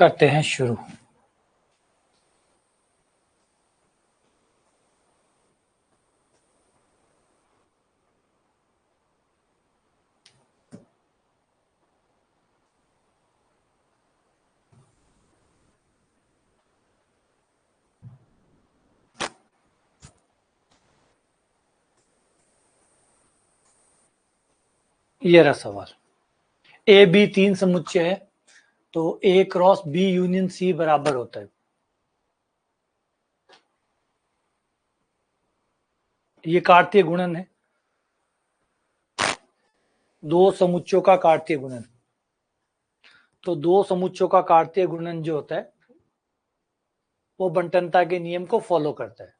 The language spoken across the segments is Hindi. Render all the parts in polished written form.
करते हैं शुरू। ये रहा सवाल। ए बी तीन समुच्चय है तो ए क्रॉस बी यूनियन सी बराबर होता है। ये कार्तीय गुणन है, दो समुच्चयों का कार्तीय गुणन। तो दो समुच्चयों का कार्तीय गुणन जो होता है वो बंटनता के नियम को फॉलो करता है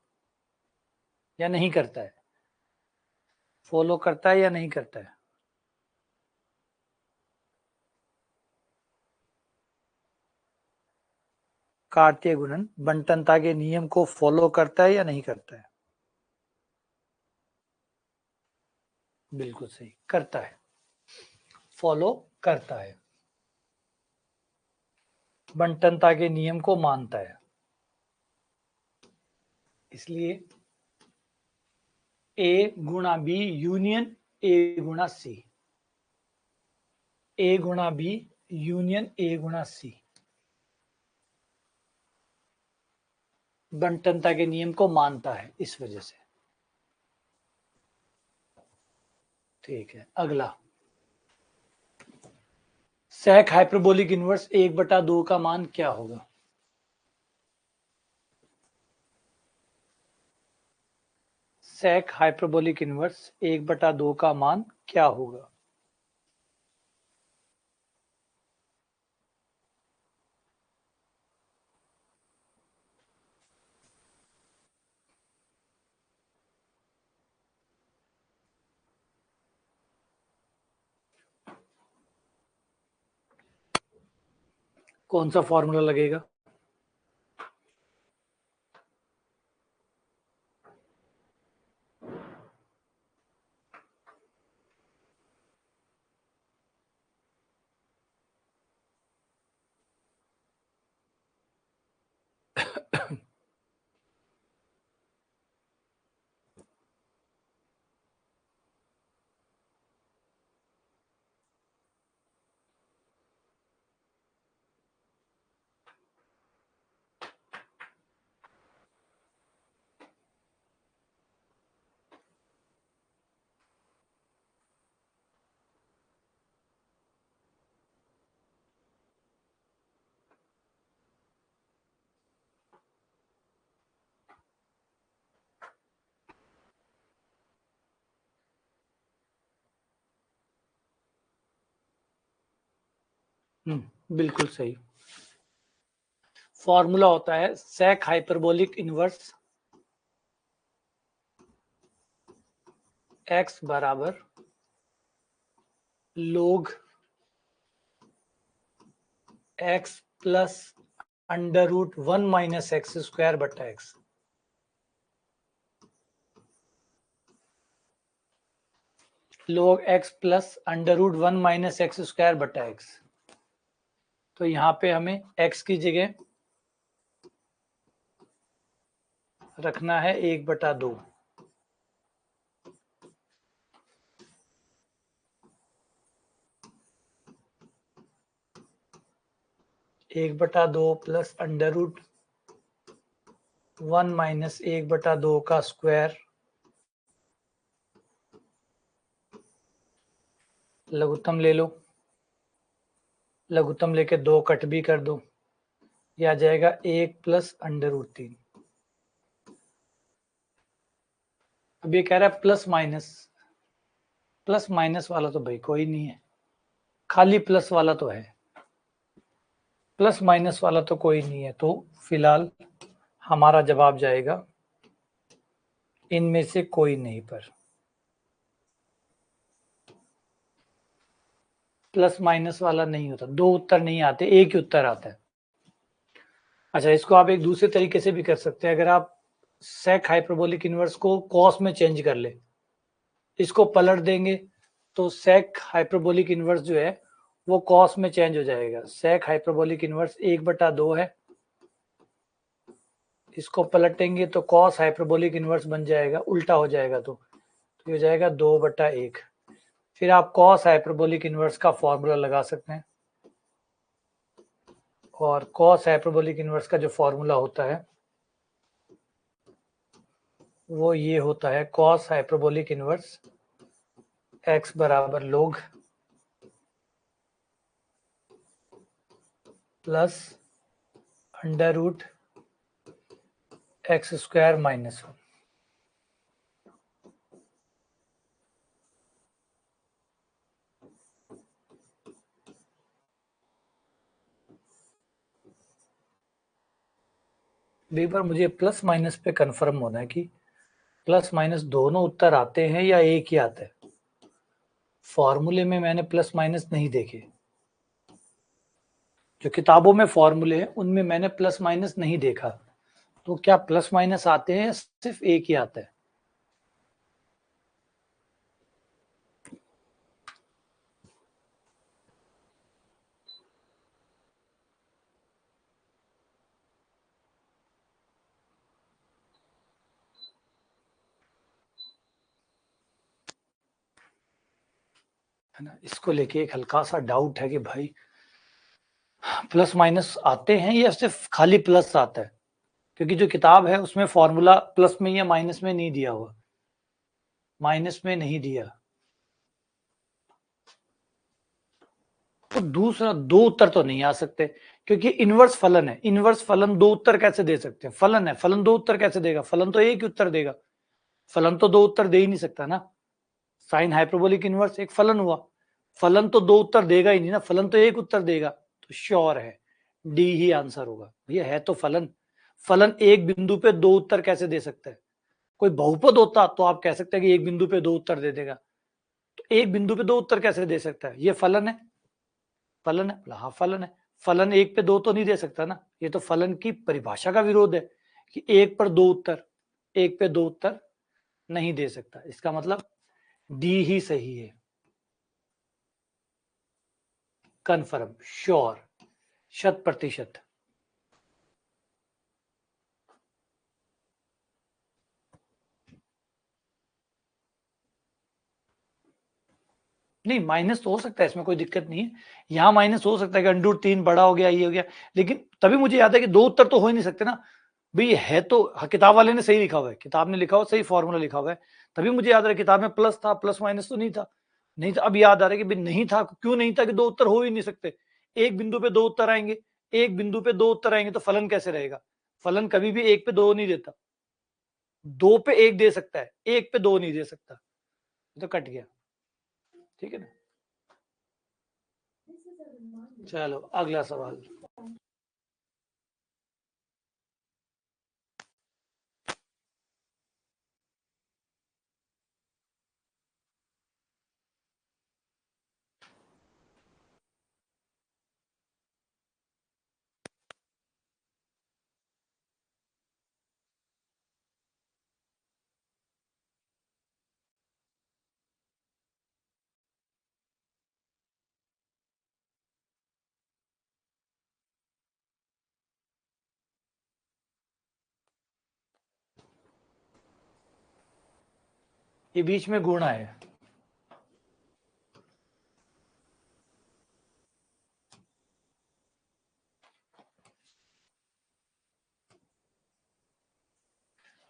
या नहीं करता है? फॉलो करता है या नहीं करता है? कार्तीय गुणन बंटनता के नियम को फॉलो करता है या नहीं करता है? बिल्कुल सही, करता है, फॉलो करता है, बंटनता के नियम को मानता है। इसलिए ए गुणा बी यूनियन ए गुणा सी, ए गुणा बी यूनियन ए गुणा सी बंटनता के नियम को मानता है, इस वजह से। ठीक है, अगला सेक हाइपरबोलिक इनवर्स 1/2 का मान क्या होगा? सेक हाइपरबोलिक इनवर्स 1/2 का मान क्या होगा? कौन सा फॉर्मूला लगेगा? बिल्कुल सही। फॉर्मूला होता है सेक हाइपरबोलिक इनवर्स एक्स बराबर log x plus under root 1 minus x square बटा x. log x plus under root 1 minus x square बटा एक्स। तो यहाँ पे हमें x की जगह रखना है 1/2। 1/2 प्लस अंडर रूट 1 माइनस 1/2 का स्क्वायर, लघुत्तम ले लो, लघुत्तम लेके 2 कट भी कर दो, यह आ जाएगा 1 प्लस अंडर रूट 3। अब ये कह रहा है प्लस माइनस, प्लस माइनस वाला तो भाई कोई नहीं है, खाली प्लस वाला तो है, प्लस माइनस वाला तो कोई नहीं है। तो फिलहाल हमारा जवाब जाएगा इनमें से कोई नहीं पर। प्लस माइनस वाला नहीं होता, दो उत्तर नहीं आते, एक ही उत्तर आता है। अच्छा, इसको आप एक दूसरे तरीके से भी कर सकते हैं। अगर आप सेक हाइपरबोलिक इनवर्स को कॉस में चेंज कर ले, इसको पलट देंगे तो सेक हाइपरबोलिक इनवर्स जो है वो कॉस में चेंज हो जाएगा। सेक हाइपरबोलिक इनवर्स 1/2 है, इसको पलटेंगे तो कॉस हाइपरबोलिक इनवर्स बन जाएगा, उल्टा हो जाएगा तो ये हो जाएगा 2/1। फिर आप कॉस हाइपरबोलिक इनवर्स का फॉर्मूला लगा सकते हैं, और कॉस हाइपरबोलिक इनवर्स का जो फॉर्मूला होता है वो ये होता है, कॉस हाइपरबोलिक इनवर्स x बराबर log plus under root x square minus 1। एक बार मुझे प्लस माइनस पे कंफर्म होना है कि प्लस माइनस दोनों उत्तर आते हैं या एक ही आता है। फॉर्मूले में मैंने प्लस माइनस नहीं देखे, जो किताबों में फॉर्मूले हैं उनमें मैंने प्लस माइनस नहीं देखा। तो क्या प्लस माइनस आते हैं या सिर्फ एक ही आता है? है ना, इसको लेके एक हल्का सा डाउट है कि भाई प्लस माइनस आते हैं या सिर्फ खाली प्लस आता है, क्योंकि जो किताब है उसमें फॉर्मूला प्लस में या माइनस में नहीं दिया हुआ, माइनस में नहीं दिया। तो दूसरा दो उत्तर तो नहीं आ सकते, क्योंकि इनवर्स फलन है। इनवर्स फलन दो उत्तर कैसे दे सकते हैं? फलन है, फलन दो उत्तर कैसे देगा? फलन तो एक ही उत्तर देगा, फलन तो दो उत्तर दे ही नहीं सकता ना। साइन हाइपरबोलिक इनवर्स एक फलन हुआ, फलन तो दो उत्तर देगा ही नहीं ना, फलन तो एक उत्तर देगा। तो श्योर है डी ही आंसर होगा। ये है तो फलन, फलन एक बिंदु पे दो उत्तर कैसे दे सकता है? कोई बहुपद होता तो आप कह सकते हैं कि एक बिंदु पे दो उत्तर दे देगा, तो एक बिंदु पे दो उत्तर कैसे दे सकता है? ये फलन है, फलन है, हाँ फलन है। फलन एक पे दो तो नहीं दे सकता ना, ये तो फलन की परिभाषा का विरोध है कि एक पर दो उत्तर, एक पे दो उत्तर नहीं दे सकता। इसका मतलब डी ही सही है, कन्फर्म, श्योर, 100%। नहीं माइनस तो हो सकता है, इसमें कोई दिक्कत नहीं है। यहाँ माइनस हो सकता है कि अंडर 3 बड़ा हो गया, ये हो गया, लेकिन तभी मुझे याद है कि दो उत्तर तो हो ही नहीं सकते ना भाई। है तो किताब वाले ने सही लिखा हुआ है, किताब ने लिखा हुआ सही फॉर्मूला लिखा हुआ है, तभी मुझे याद है किताब में प्लस था, प्लस माइनस तो नहीं था। नहीं था, अब याद आ रहा है कि भाई नहीं था, क्यों नहीं था? कि दो उत्तर हो ही नहीं सकते। एक बिंदु पे दो उत्तर आएंगे, एक बिंदु पे दो उत्तर आएंगे तो फलन कैसे रहेगा? फलन कभी भी एक पे दो नहीं देता, दो पे एक दे सकता है, एक पे दो नहीं दे सकता। तो कट गया, ठीक है ना। चलो अगला सवाल। ये बीच में गुणा है,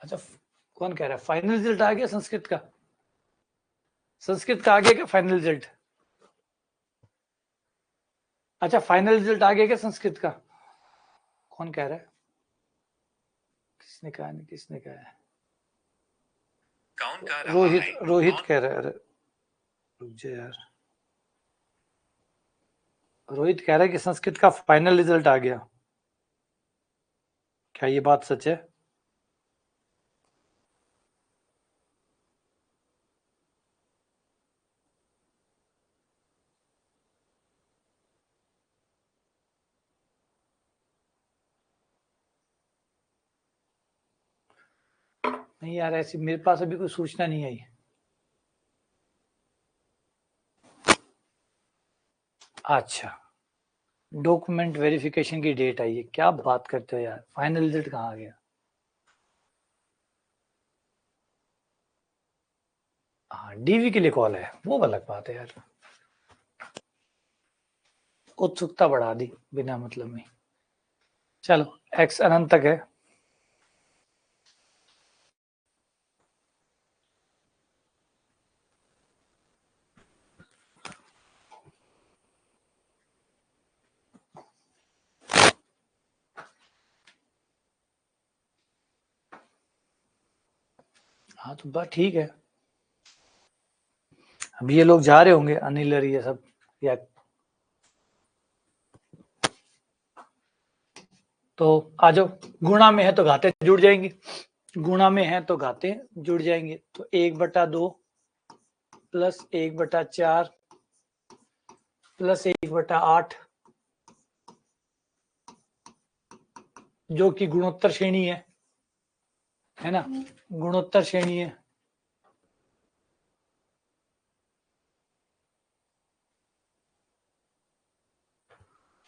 अच्छा कौन कह रहा है फाइनल रिजल्ट आ गया संस्कृत का? संस्कृत का आ गया क्या फाइनल रिजल्ट? अच्छा फाइनल रिजल्ट आ गया क्या संस्कृत का? कौन कह रहा है? किसने कहा? नहीं किसने कहा है? कौन कह रहा है? रोहित, रोहित कह रहा है। अरे रुक जा यार, रोहित कह रहा है कि संस्कृत का फाइनल रिजल्ट आ गया। क्या ये बात सच है? नहीं यार, ऐसी मेरे पास अभी कोई सूचना नहीं आई। अच्छा, डॉक्यूमेंट वेरिफिकेशन की डेट आई है, क्या बात करते हो यार, फाइनल रिजल्ट कहाँ गया? हाँ, डीवी के लिए कॉल है, वो अलग बात है यार, उत्सुकता बढ़ा दी बिना मतलब में। चलो, एक्स अनंत तक है। हाँ तो बस ठीक है, अब ये लोग जा रहे होंगे, अनिल और ये सब, या तो आ जाओ। गुणा में है तो घाते जुड़ जाएंगे, गुणा में है तो घाते जुड़ जाएंगे। तो 1/2 प्लस 1/4 प्लस 1/8, जो कि गुणोत्तर श्रेणी है ना, गुणोत्तर श्रेणी है।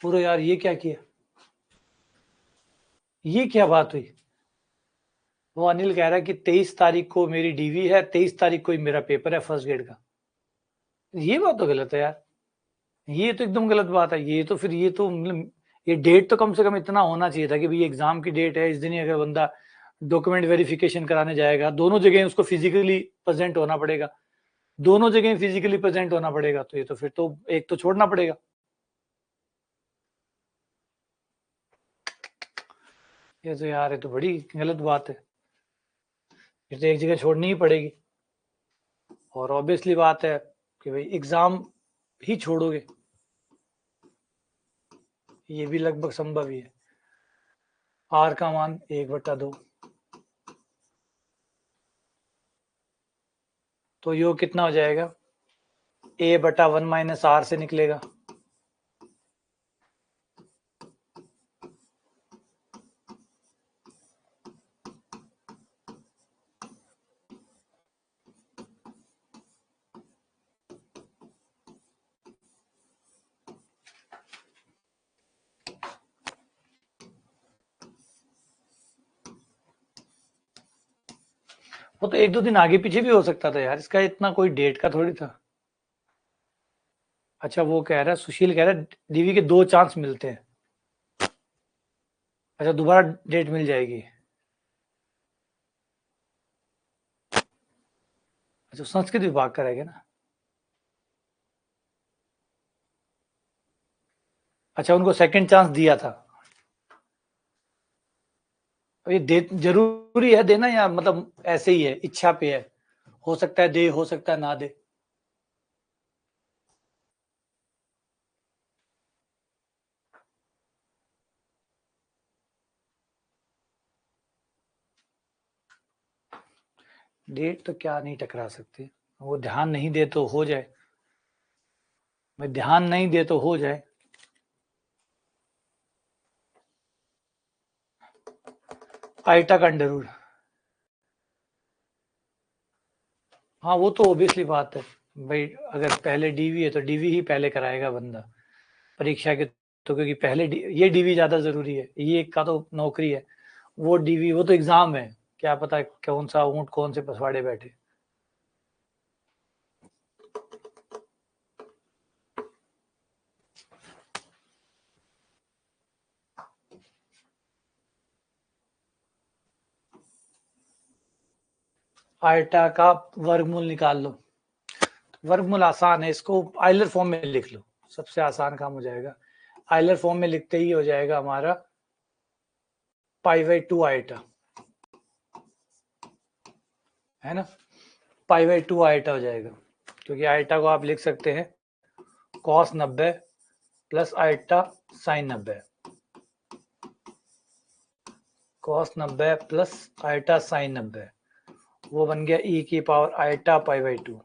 पूरा यार, ये क्या किया, ये क्या बात हुई? वो अनिल कह रहा है कि 23 तारीख को मेरी डीवी है, 23 तारीख को ही मेरा पेपर है फर्स्ट ग्रेड का। ये बात तो गलत है यार, ये तो एकदम गलत बात है। ये तो फिर ये तो मतलब ये डेट तो कम से कम इतना होना चाहिए था कि भाई एग्जाम की डेट है, इस दिन ही अगर बंदा डॉक्यूमेंट वेरिफिकेशन कराने जाएगा, दोनों जगह उसको फिजिकली प्रेजेंट होना पड़ेगा, दोनों जगह फिजिकली प्रेजेंट होना पड़ेगा, तो ये तो फिर तो एक तो छोड़ना पड़ेगा। ये तो यार, ये तो बड़ी गलत बात है, फिर तो एक जगह छोड़नी ही पड़ेगी। और ऑब्वियसली बात है कि भाई एग्जाम ही छोड़ोगे, ये भी लगभग संभव ही है। आर का मान 1/2, तो यो कितना हो जाएगा, a/1 - r से निकलेगा। वो तो 1-2 दिन आगे पीछे भी हो सकता था यार, इसका इतना कोई डेट का थोड़ी था। अच्छा, वो कह रहा है, सुशील कह रहा है डीवी के 2 चांस मिलते हैं। अच्छा, दोबारा डेट मिल जाएगी। अच्छा, संस्कृत विभाग का रहेगा ना। अच्छा, उनको सेकंड चांस दिया था। ये दे जरूरी है देना, या मतलब ऐसे ही है, इच्छा पे है, हो सकता है दे, हो सकता है ना दे। डेट तो क्या नहीं टकरा सकती, वो ध्यान नहीं दे तो हो जाए, मैं ध्यान नहीं दे तो हो जाए। आइटा का अंडर रूट, हाँ वो तो ऑब्वियसली बात है भाई, अगर पहले डीवी है तो डीवी ही पहले कराएगा बंदा परीक्षा के, तो क्योंकि पहले ये डीवी ज्यादा जरूरी है, ये एक का तो नौकरी है, वो डीवी वो तो एग्जाम है, क्या पता कौन सा ऊंट कौन से पसवाड़े बैठे। आइटा का वर्गमूल निकाल लो, वर्गमूल आसान है, इसको आइलर फॉर्म में लिख लो, सबसे आसान काम हो जाएगा। आइलर फॉर्म में लिखते ही हो जाएगा हमारा π/2 आइटा, है ना, π/2 आइटा हो जाएगा, क्योंकि आइटा को आप लिख सकते हैं cos 90 plus iota sin 90, cos 90 plus iota sin 90, वो बन गया e की पावर आइटा π/2।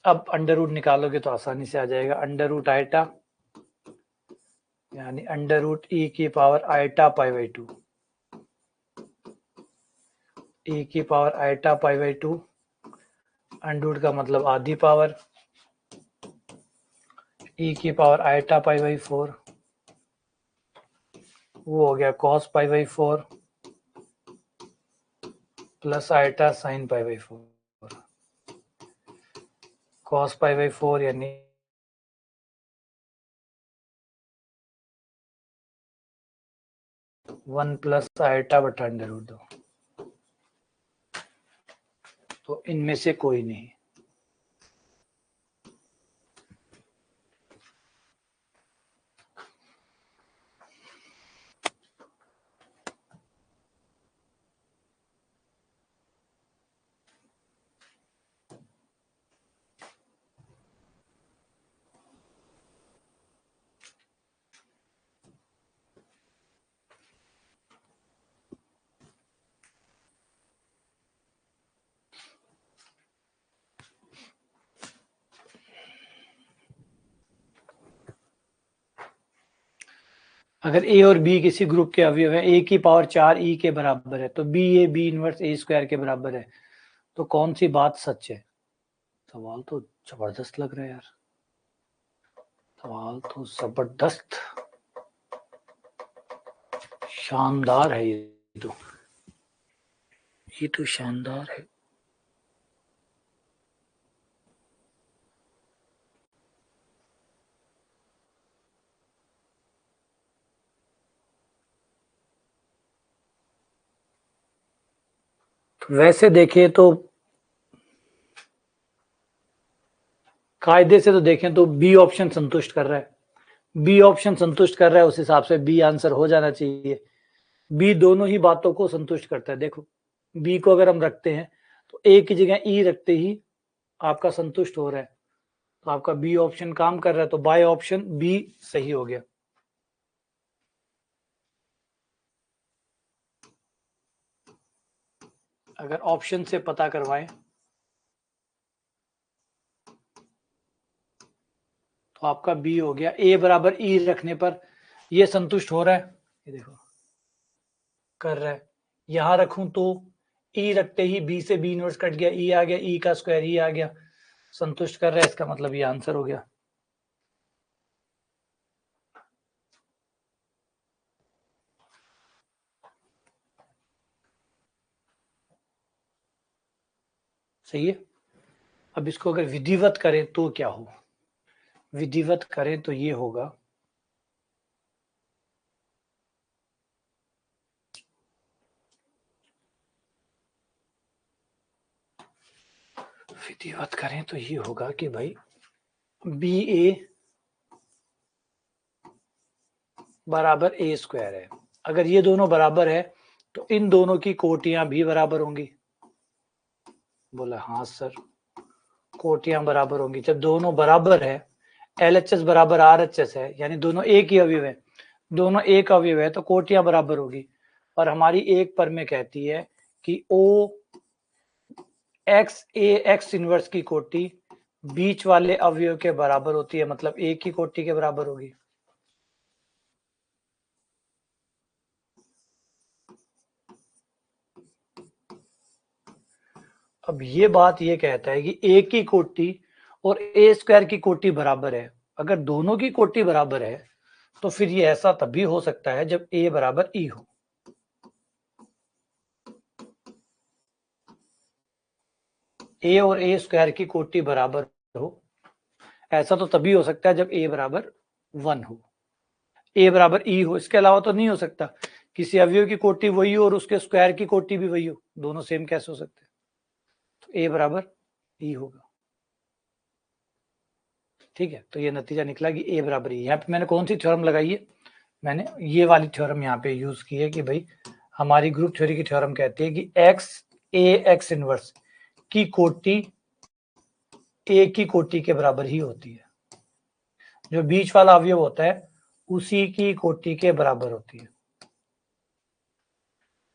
अब अंडर रूट निकालोगे तो आसानी से आ जाएगा, अंडर रूट आइटा यानी अंडर रूट e की पावर आइटा π/2, e की पावर आइटा π/2, अंडर रूट का मतलब आधी पावर, e की पावर आइटा पाई बाई 4, वो हो गया cos pi by 4 plus iota sine pi by 4। cos pi by 4 यानी 1 प्लस आइटा बटा √2। तो इनमें से कोई नहीं। अगर ए और बी किसी ग्रुप के अवयव है, ए की पावर 4 ई के बराबर है, तो B A B inverse A square के बराबर है, तो कौन सी बात सच है? सवाल तो जबरदस्त लग रहा है यार, सवाल तो जबरदस्त शानदार है, ये तो शानदार है। वैसे देखें तो कायदे से तो देखें तो बी ऑप्शन संतुष्ट कर रहा है, बी ऑप्शन संतुष्ट कर रहा है, उस हिसाब से बी आंसर हो जाना चाहिए। बी दोनों ही बातों को संतुष्ट करता है। देखो बी को अगर हम रखते हैं तो ए की जगह ई रखते ही आपका संतुष्ट हो रहा है, तो आपका बी ऑप्शन काम कर रहा है, तो बाय ऑप्शन बी सही हो गया। अगर ऑप्शन से पता करवाएं तो आपका बी हो गया। ए बराबर ई रखने पर ये संतुष्ट हो रहा है, ये देखो कर रहा है। यहां रखूं तो ई रखते ही बी से बी इनवर्स कट गया, ई आ गया, ई का स्क्वायर ई आ गया, संतुष्ट कर रहा है, इसका मतलब ये आंसर हो गया। सही है। अब इसको अगर विधिवत करें तो क्या हो? विधिवत करें तो ये होगा, विधिवत करें तो ये होगा कि भाई बी ए बराबर ए स्क्वायर है। अगर ये दोनों बराबर है तो इन दोनों की कोटियां भी बराबर होंगी। बोला हाँ सर, कोटियां बराबर होंगी। जब दोनों बराबर है, LHS बराबर RHS है, यानी दोनों एक ही अवयव है, दोनों एक अवयव है, तो कोटियां बराबर होगी। और हमारी एक पर में कहती है कि O एक्स ए एक्स इनवर्स की कोटि बीच वाले अवयव के बराबर होती है, मतलब ए की कोटि के बराबर होगी। अब ये बात ये कहता है कि ए की कोटि और ए स्क्वायर की कोटि बराबर है। अगर दोनों की कोटि बराबर है तो फिर ये ऐसा तभी हो सकता है जब ए बराबर ई हो। ए और ए स्क्वायर की कोटि बराबर हो, ऐसा तो तभी हो सकता है जब ए बराबर 1 हो, ए बराबर ई हो, इसके अलावा तो नहीं हो सकता। किसी अवयव की कोटि वही हो और उसके स्क्वायर की कोटि भी वही हो, दोनों सेम कैसे हो सकते हैं? तो ए बराबर ई होगा। ठीक है, तो ये नतीजा निकला कि ए बराबर ई। यहाँ पे मैंने कौन सी थ्योरम लगाई है? मैंने ये वाली थ्योरम यहाँ पे यूज की है कि भाई हमारी ग्रुप थ्योरी की थ्योरम कहती है कि एक्स ए एक्स इनवर्स की कोटि ए की कोटि के बराबर ही होती है। जो बीच वाला अवयव होता है उसी की कोटि के बराबर होती है।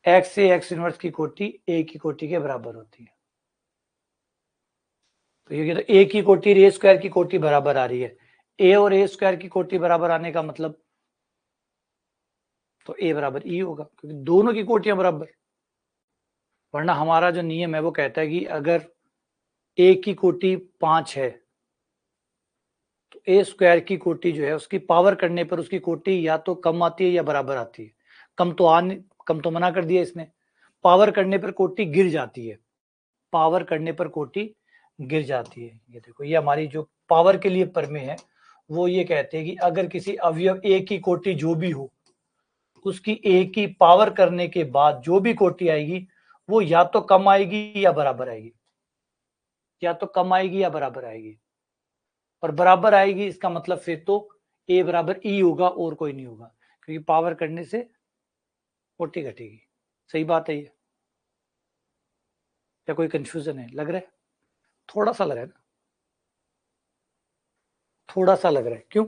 एक्स से एक्स इनवर्स की कोटि ए की कोटि के बराबर होती है। तो ये तो ए की कोटि ए स्क्वायर की कोटि बराबर आ रही है, ए और ए स्क्वायर की कोटि बराबर आने का मतलब तो ए बराबर ई होगा, क्योंकि दोनों की कोटियां बराबर। वरना हमारा जो नियम है वो कहता है कि अगर ए की कोटि 5 है तो ए स्क्वायर की कोटि जो है उसकी पावर करने पर उसकी कोटि या तो कम आती है या बराबर आती है। कम तो मना कर दिया इसने। पावर करने पर कोटि गिर जाती है, पावर करने पर कोटि गिर जाती है। ये देखो, ये हमारी जो पावर के लिए प्रमेय है वो ये कहते हैं कि अगर किसी अवयव ए की कोटि जो भी हो, उसकी ए की पावर करने के बाद जो भी कोटि आएगी वो या तो कम आएगी या बराबर आएगी, या तो कम आएगी या बराबर आएगी। और बराबर आएगी इसका मतलब फिर तो ए बराबर ई होगा और कोई नहीं होगा, क्योंकि पावर करने से कोटि घटेगी। सही बात है ये, या कोई कंफ्यूजन है? लग रहा है, थोड़ा सा लग रहा है ना, थोड़ा सा लग रहा है, क्यों?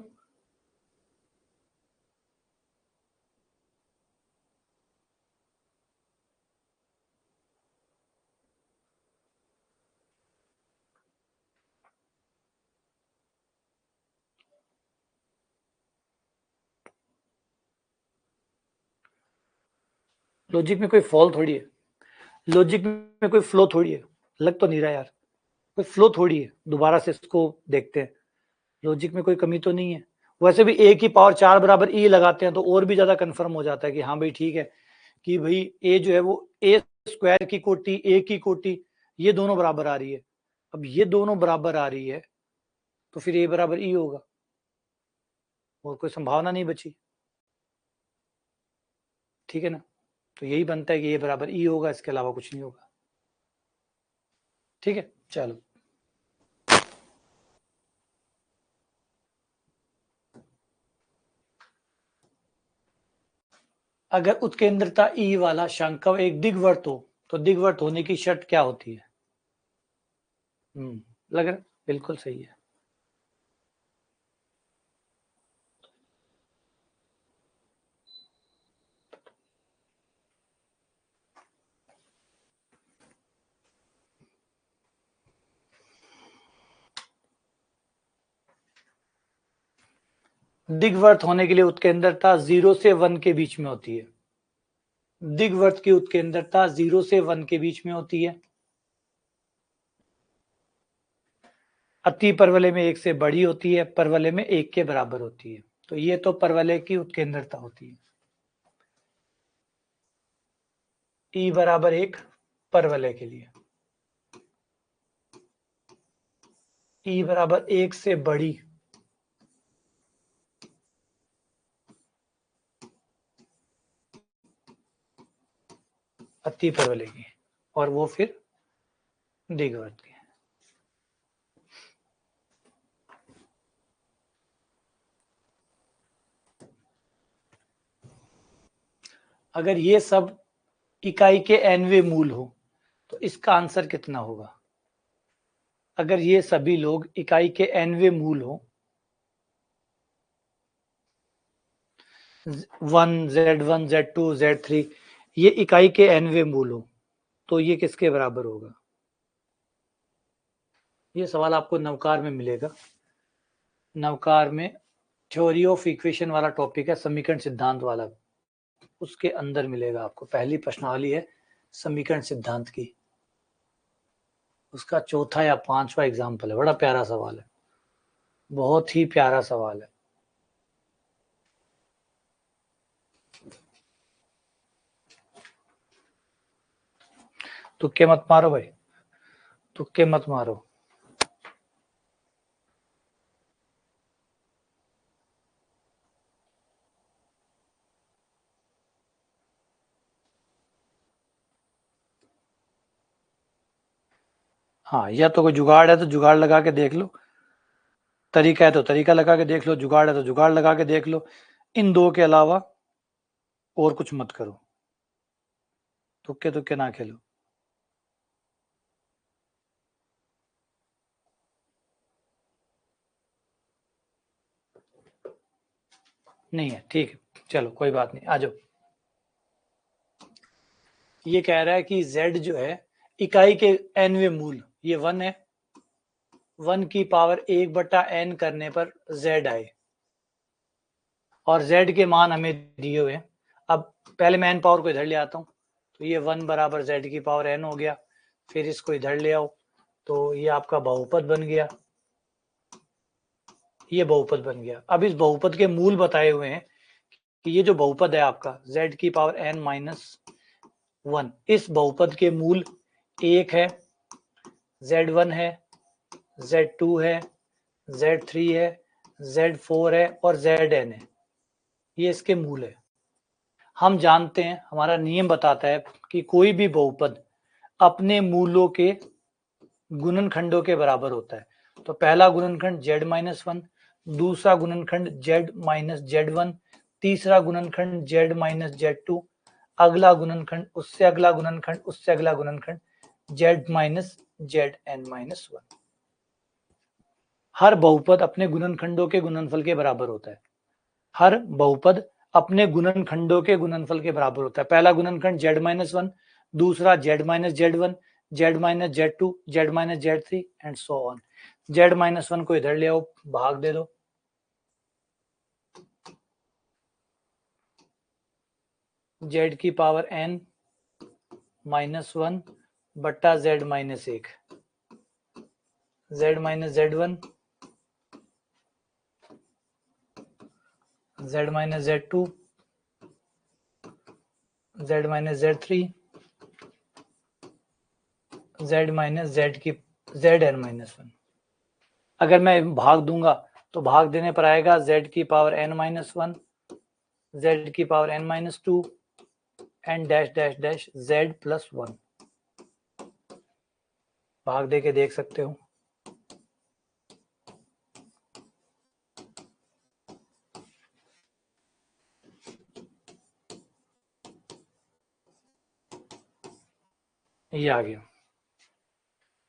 लॉजिक में कोई फॉल थोड़ी है, लॉजिक में कोई फ्लो थोड़ी है। लग तो नहीं रहा यार, कोई फ्लो थोड़ी है। दोबारा से इसको देखते हैं, लॉजिक में कोई कमी तो नहीं है। वैसे भी ए की पावर 4 बराबर ई लगाते हैं तो और भी ज्यादा कंफर्म हो जाता है कि हाँ भाई ठीक है, कि भाई ए जो है वो ए स्क्वायर की कोटि, ए की कोटि, ये दोनों बराबर आ रही है। अब ये दोनों बराबर आ रही है तो फिर ए बराबर ई होगा, और कोई संभावना नहीं बची। ठीक है ना? तो यही बनता है कि ए बराबर ई होगा, इसके अलावा कुछ नहीं होगा। ठीक है, चलो। अगर उत्केंद्रता ई वाला शंकव एक दिग्वर्त हो तो दिग्वर्त होने की शर्त क्या होती है? लग रहा है बिल्कुल सही है। दिग्वर्त होने के लिए उत्केंद्रता 0 से 1 के बीच में होती है। दिग्वर्त की उत्केंद्रता 0 से 1 के बीच में होती है। अति परवलय में 1 से बड़ी होती है, परवलय में 1 के बराबर होती है। तो ये तो परवलय की उत्केंद्रता होती है। ई बराबर 1 परवलय के लिए, ई बराबर 1 से बड़ी अति परवलय की, और वो फिर दिग्वर्त की। अगर ये सब इकाई के nवें मूल हो तो इसका आंसर कितना होगा? अगर ये सभी लोग इकाई के nवें मूल हो, 1 Z1 Z2 Z3, ये इकाई के nवें मूल हो तो ये किसके बराबर होगा? ये सवाल आपको नवकार में मिलेगा। नवकार में थ्योरी ऑफ इक्वेशन वाला टॉपिक है, समीकरण सिद्धांत वाला, उसके अंदर मिलेगा आपको। पहली प्रश्नावली है समीकरण सिद्धांत की, उसका चौथा या पांचवा एग्जाम्पल है। बड़ा प्यारा सवाल है, बहुत ही प्यारा सवाल है। तुक्के मत मारो भाई, तुक्के मत मारो। हाँ, या तो कोई जुगाड़ है तो जुगाड़ लगा के देख लो, तरीका है तो तरीका लगा के देख लो, जुगाड़ है तो जुगाड़ लगा के देख लो। इन दो के अलावा और कुछ मत करो, तुक्के तुक्के ना खेलो। नहीं है, ठीक है, चलो कोई बात नहीं, आ जाओ। ये कह रहा है कि z जो है इकाई के nवें मूल, ये 1 है, 1 की पावर 1/n करने पर z आए, और z के मान हमें दिए हुए हैं। अब पहले मैं n पावर को इधर ले आता हूँ, तो ये 1 बराबर z की पावर n हो गया। फिर इसको इधर ले आओ तो ये आपका बहुपद बन गया, ये बहुपद बन गया। अब इस बहुपद के मूल बताए हुए हैं कि ये जो बहुपद है आपका z की पावर n माइनस 1, इस बहुपद के मूल 1 है, z1 है, z2 है, z3 है, z4 है और zn है। ये इसके मूल है। हम जानते हैं, हमारा नियम बताता है कि कोई भी बहुपद अपने मूलों के गुणनखंडों के बराबर होता है। तो पहला गुणनखंड z-1, दूसरा गुणनखंड z-z1, तीसरा गुणनखंड z-z2, अगला गुणनखंड, उससे अगला गुणनखंड, उससे अगला गुणनखंड z-zn-1। हर बहुपद अपने गुणनखंडों के गुणनफल के बराबर होता है। हर बहुपद अपने गुणनखंडों के गुणनफल के बराबर होता है। पहला गुणनखंड z-1, दूसरा z-z1, z-z2, z-z3 and so on. z-1 को इधर ले आओ, भाग दे दो, z की पावर n माइनस 1 बट्टा z minus 1, z minus z1, z minus z2, z minus z3, z minus z की zn-1। अगर मैं भाग दूंगा तो भाग देने पर आएगा z की पावर n-1, z की power n-2 and dash dash dash z+1। भाग दे के देख सकते हो। ये आ गया।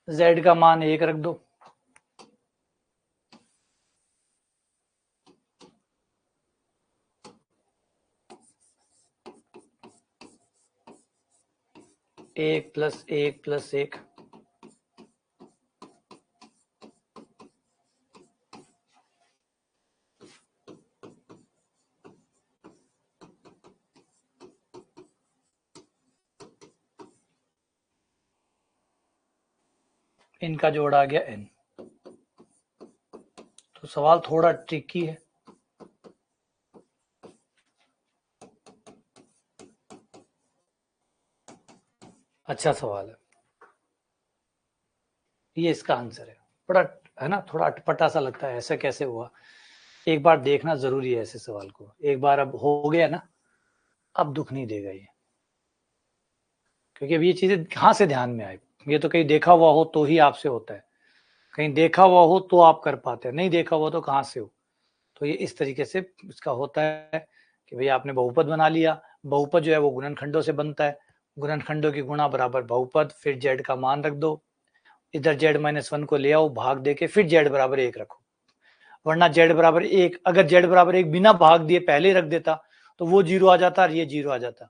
z का मान 1 रख दो, एक प्लस एक प्लस एक, इनका जोड़ आ गया n। तो सवाल थोड़ा ट्रिकी है। अच्छा सवाल है, ये इसका आंसर है। बड़ा है ना, थोड़ा अटपटा सा लगता है, ऐसा कैसे हुआ। एक बार देखना जरूरी है ऐसे सवाल को। एक बार अब हो गया ना, अब दुख नहीं देगा ये, क्योंकि अब ये चीजें कहाँ से ध्यान में आए। ये तो कहीं देखा हुआ हो तो ही आपसे होता है, कहीं देखा हुआ हो तो आप कर पाते हैं, नहीं देखा हुआ तो कहाँ से हो। तो ये इस तरीके से इसका होता है कि भैया आपने बहुपद बना लिया। बहुपद जो है वो गुणनखंडों से बनता है, गुणनखंडों की गुणा बराबर बहुपद, फिर z का मान रख दो, इधर z-1 को ले आओ, भाग दे के फिर z बराबर 1 रखो। वरना z बराबर 1, अगर z बराबर 1 बिना भाग दिए पहले रख देता तो वो 0 आ जाता और ये 0 आ जाता।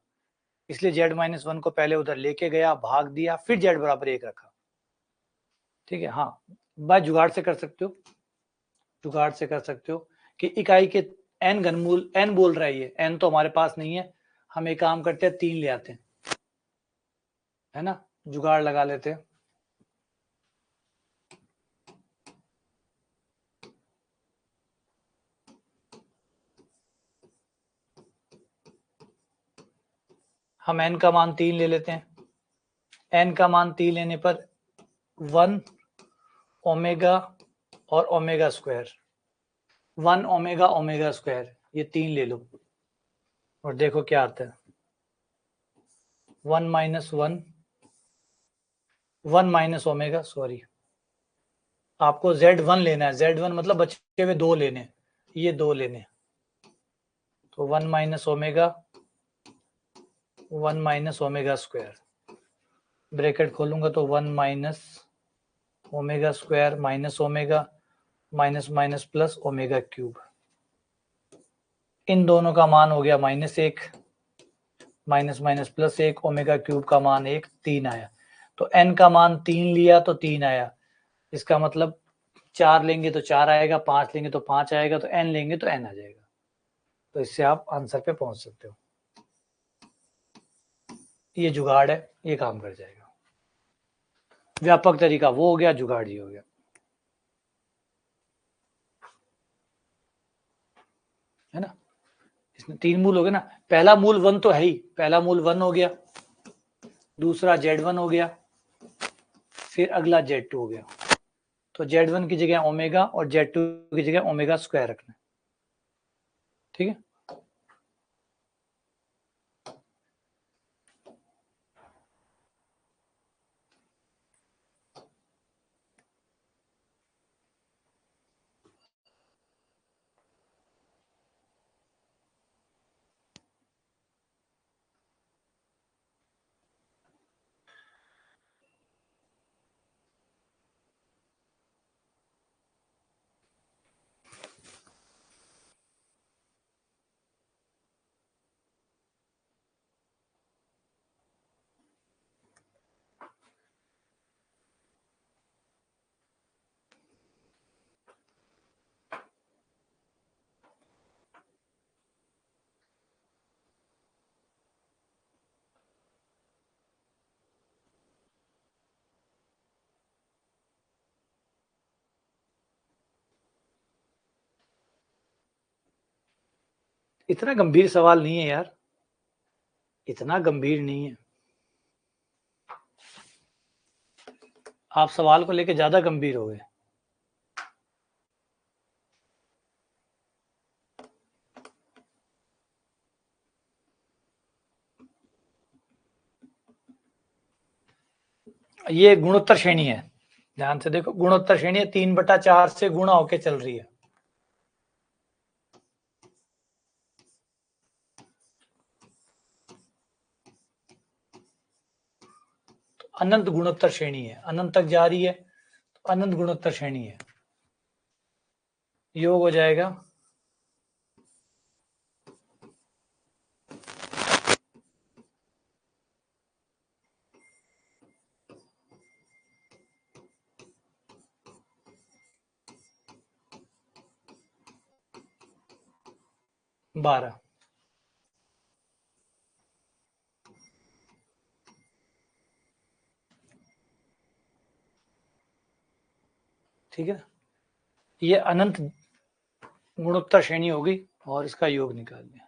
इसलिए z-1 को पहले उधर लेके गया, भाग दिया, फिर z बराबर 1 रखा। ठीक है। हाँ, बात जुगाड़ से कर सकते हो, जुगाड़ से कर सकते हो कि इकाई के n घनमूल, n बोल रहा है ये, n तो हमारे पास नहीं है, हम एक काम करते हैं 3 ले आते हैं, है ना, जुगाड़ लगा लेते हैं। हम n का मान 3 ले लेते हैं। n का मान 3 लेने पर 1 ओमेगा और omega square, 1 omega omega square, ये 3 ले लो और देखो क्या आता है। 1 माइनस 1 माइनस ओमेगा, सॉरी, आपको z1 लेना है। z1 मतलब बचे हुए 2 लेने, ये 2 लेने। तो 1 minus omega, 1 minus omega square, bracket खोलूंगा तो 1 minus omega square minus omega, minus minus plus omega cube. इन दोनों का मान हो गया -1, minus minus plus 1, omega cube का मान 1, 3 आया। तो n का मान 3 लिया तो 3 आया। इसका मतलब 4 लेंगे तो 4 आएगा, 5 लेंगे तो 5 आएगा, तो n लेंगे तो n आ जाएगा। तो इससे आप आंसर पे पहुंच सकते हो। ये जुगाड़ है, ये काम कर जाएगा। व्यापक तरीका वो हो गया, जुगाड़ ये हो गया। तीन मूल हो गए ना, पहला मूल 1 तो है ही, पहला मूल 1 हो गया, दूसरा Z1 हो गया, फिर अगला Z2 हो गया। तो Z1 की जगह ओमेगा और Z2 की जगह ओमेगा स्क्वायर रखना, ठीक है। इतना गंभीर सवाल नहीं है यार, इतना गंभीर नहीं है। आप सवाल को लेके ज्यादा गंभीर हो गए। ये गुणोत्तर श्रेणी है, ध्यान से देखो, गुणोत्तर श्रेणी है, 3/4 से गुणा होके चल रही है। तो अनंत गुणोत्तर श्रेणी है, अनंत तक जा रही है, तो अनंत गुणोत्तर श्रेणी है। योग हो जाएगा बारह, ठीक है। ये अनंत गुणोत्तर श्रेणी होगी और इसका योग निकाल लिया।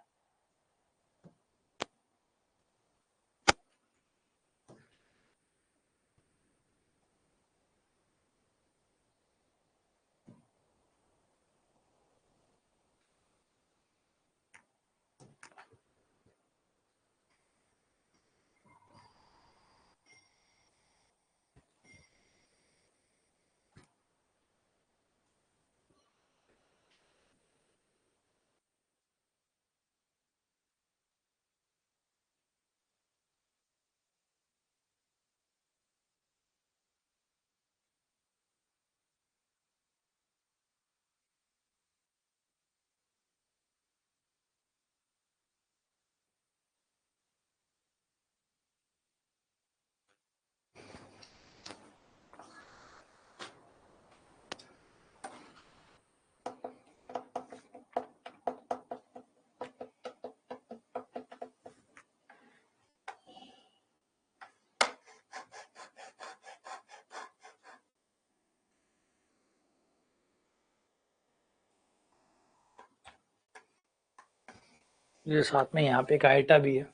ये साथ में यहाँ पे एक आइटा भी है।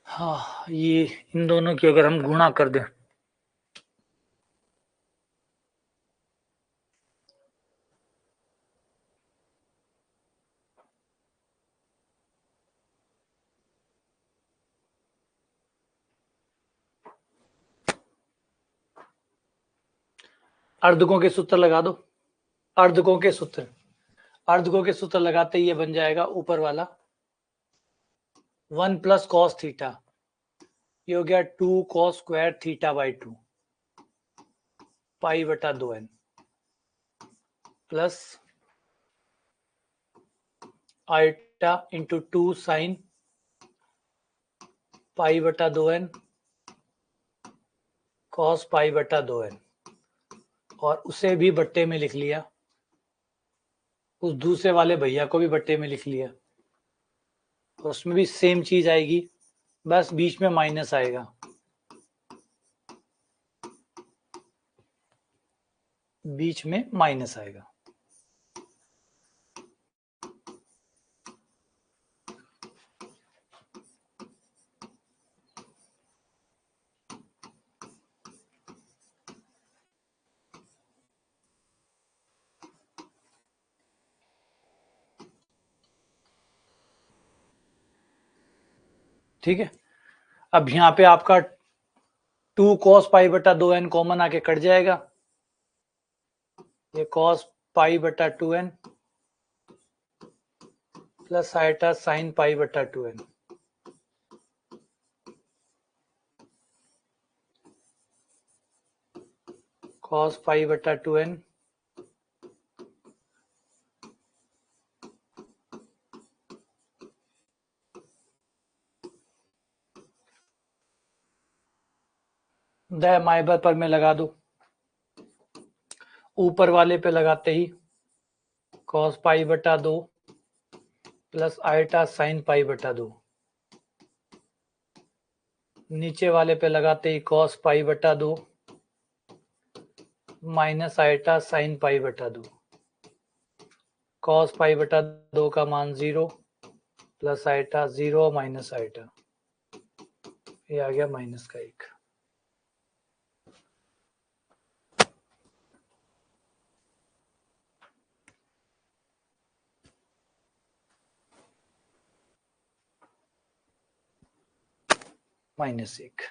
हाँ, ये इन दोनों की अगर हम गुणा कर दें, अर्धकों के सूत्र लगा दो, अर्धकों के सूत्र, अर्धकों के सूत्र लगाते ही ये बन जाएगा ऊपर वाला 1 प्लस कॉस थीटा, ये हो गया 2 cos square theta by 2 pi बटा 2n plus iota into 2 sine pi बटा 2n कॉस पाई बटा 2n, और उसे भी बट्टे में लिख लिया, उस दूसरे वाले भैया को भी बट्टे में लिख लिया, और उसमें भी सेम चीज आएगी, बस बीच में माइनस आएगा। बीच में माइनस आएगा। ठीक है, अब यहां पे आपका 2 cos पाई बटा 2n कॉमन आके कट जाएगा, ये cos पाई बटा 2n plus iota sine pi बटा 2n। cos पाई बटा 2n माइबर पर में लगा दो, ऊपर वाले पे लगाते ही cos पाई बटा 2 प्लस आइटा साइन पाई बटा 2, नीचे वाले पे लगाते ही cos पाई बटा 2 माइनस आइटा साइन पाई बटा 2, cos पाई बटा 2 का मान 0 प्लस आइटा 0 माइनस आइटा, ये आ गया माइनस का 1। माइनस 1।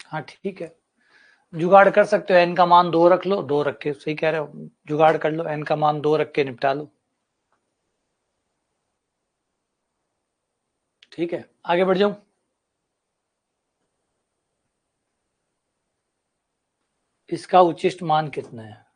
हाँ ठीक है, जुगाड़ कर सकते हो, n का मान 2 रख लो, 2 रख के, सही कह रहे हो, जुगाड़ कर लो, n का मान 2 रख के निपटा लो। ठीक है, आगे बढ़ जाऊं। इसका उच्चिष्ट मान कितना है?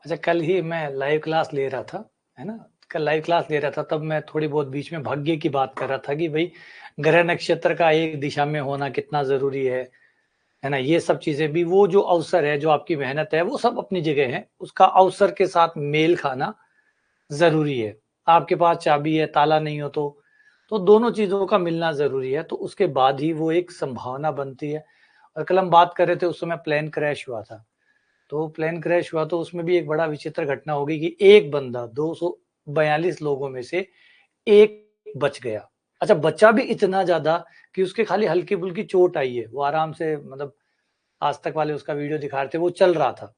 अच्छा, कल ही मैं लाइव क्लास ले रहा था, है ना, कल लाइव क्लास ले रहा था, तब मैं थोड़ी बहुत बीच में भाग्य की बात कर रहा था कि भाई ग्रह नक्षत्र का एक दिशा में होना कितना जरूरी है ना, ये सब चीजें भी, वो जो अवसर है, जो आपकी मेहनत है, वो सब अपनी जगह है, उसका अवसर के साथ मेल खाना जरूरी है। आपके पास चाबी है, ताला नहीं हो तो दोनों चीजों का मिलना जरूरी है, तो उसके बाद ही वो एक संभावना बनती है। और कल हम बात कर रहे थे, उस समय प्लेन क्रैश हुआ था, तो प्लेन क्रैश हुआ तो उसमें भी एक बड़ा विचित्र घटना होगी कि एक बंदा 242 लोगों में से एक बच गया। अच्छा, बच्चा भी इतना ज्यादा कि उसके खाली हल्की फुल्की चोट आई है, वो आराम से, मतलब आज तक वाले उसका वीडियो दिखा रहे थे, वो चल रहा था,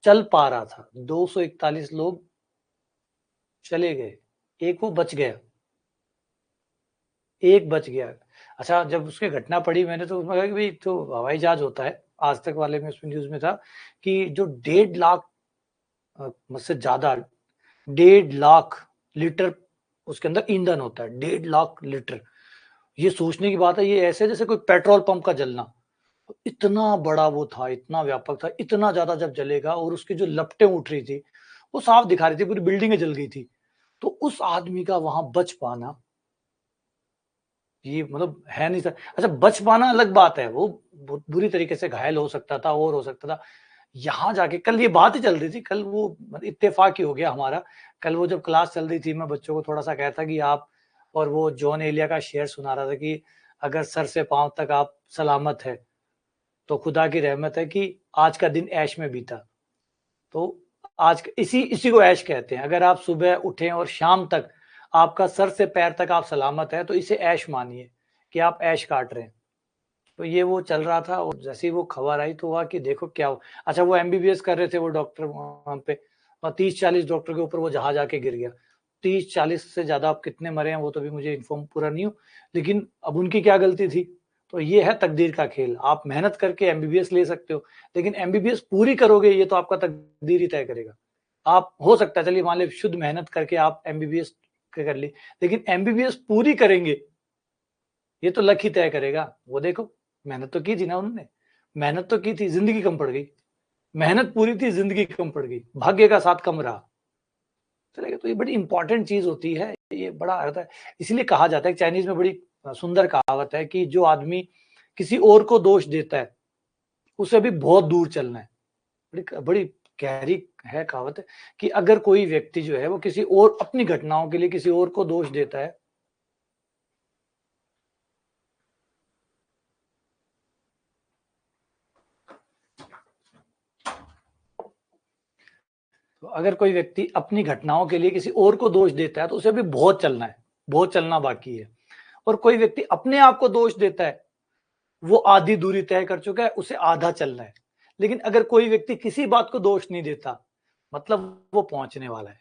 चल पा रहा था, 241 लोग चले गए, एक वो बच गया, एक बच गया। अच्छा, जब उसकी घटना पड़ी, मैंने तो उसमें कहा कि भाई तो हवाई जहाज होता है, आज तक वाले में उसमें न्यूज में था कि जो 1.5 लाख मुझसे ज्यादा 1.5 लाख लीटर उसके अंदर ईंधन होता है, 1.5 लाख लीटर। ये सोचने की बात है, ये ऐसे जैसे कोई पेट्रोल पंप का जलना, इतना बड़ा वो था, इतना व्यापक था, इतना ज्यादा जब जलेगा, और उसकी जो लपटें उठ रही थी, वो साफ दिखा रही थी, पूरी बिल्डिंगें जल गई थी। तो उस आदमी का वहां बच पाना, ये मतलब है नहीं सर। अच्छा, बच पाना अलग बात है, वो बहुत बुरी तरीके से घायल हो सकता था और हो सकता था, यहाँ जाके कल ये बात ही चल रही थी, कल वो इत्तेफाक ही हो गया हमारा। कल वो जब क्लास चल रही थी, मैं बच्चों को थोड़ा सा कहता कि आप, और वो जॉन एलिया का शेर सुना रहा था कि अगर सर से पांव तक आप सलामत है तो खुदा की रहमत है कि आज का दिन ऐश में बीता। तो आज इसी को ऐश कहते हैं। अगर आप सुबह उठें और शाम तक आपका सर से पैर तक आप सलामत है तो इसे ऐश मानिए कि आप ऐश काट रहे हैं। तो ये वो चल रहा था, और जैसे ही वो खबर आई तो हुआ कि देखो क्या हो। अच्छा, वो एमबीबीएस कर रहे थे वो डॉक्टर वहां पे, और 30-40 डॉक्टर के ऊपर वो जहाज आके गिर गया। 30-40 से ज्यादा अब कितने मरे हैं वो तो भी मुझे इन्फॉर्म पूरा नहीं हो, लेकिन अब उनकी क्या गलती थी। तो ये है तकदीर का खेल। आप मेहनत करके एमबीबीएस ले सकते हो, लेकिन एमबीबीएस पूरी करोगे ये तो आपका तकदीर ही तय करेगा। आप हो सकता है, चलिए मान लीजिए शुद्ध मेहनत करके आप एमबीबीएस कर ली, लेकिन एमबीबीएस पूरी करेंगे ये तो लक ही तय करेगा। वो देखो, मेहनत तो की थी ना उन्होंने, मेहनत तो की थी, जिंदगी कम पड़ गई। मेहनत पूरी थी, जिंदगी कम पड़ गई, भाग्य का साथ कम रहा। चलेगा, तो ये बड़ी इंपॉर्टेंट चीज होती है, ये बड़ा अर्थ है। इसलिए कहा जाता है, चाइनीज में बड़ी सुंदर कहावत है कि जो आदमी किसी और को दोष देता है उसे भी बहुत दूर चलना है। बड़ी बड़ी गहरी है कहावत है कि अगर कोई व्यक्ति जो है वो किसी और अपनी घटनाओं के लिए किसी और को दोष देता है, तो अगर कोई व्यक्ति अपनी घटनाओं के लिए किसी और को दोष देता है तो उसे भी बहुत चलना है, बहुत चलना बाकी है। और कोई व्यक्ति अपने आप को दोष देता है, वो आधी दूरी तय कर चुका है, उसे आधा चलना है। लेकिन अगर कोई व्यक्ति किसी बात को दोष नहीं देता, मतलब वो पहुंचने वाला है।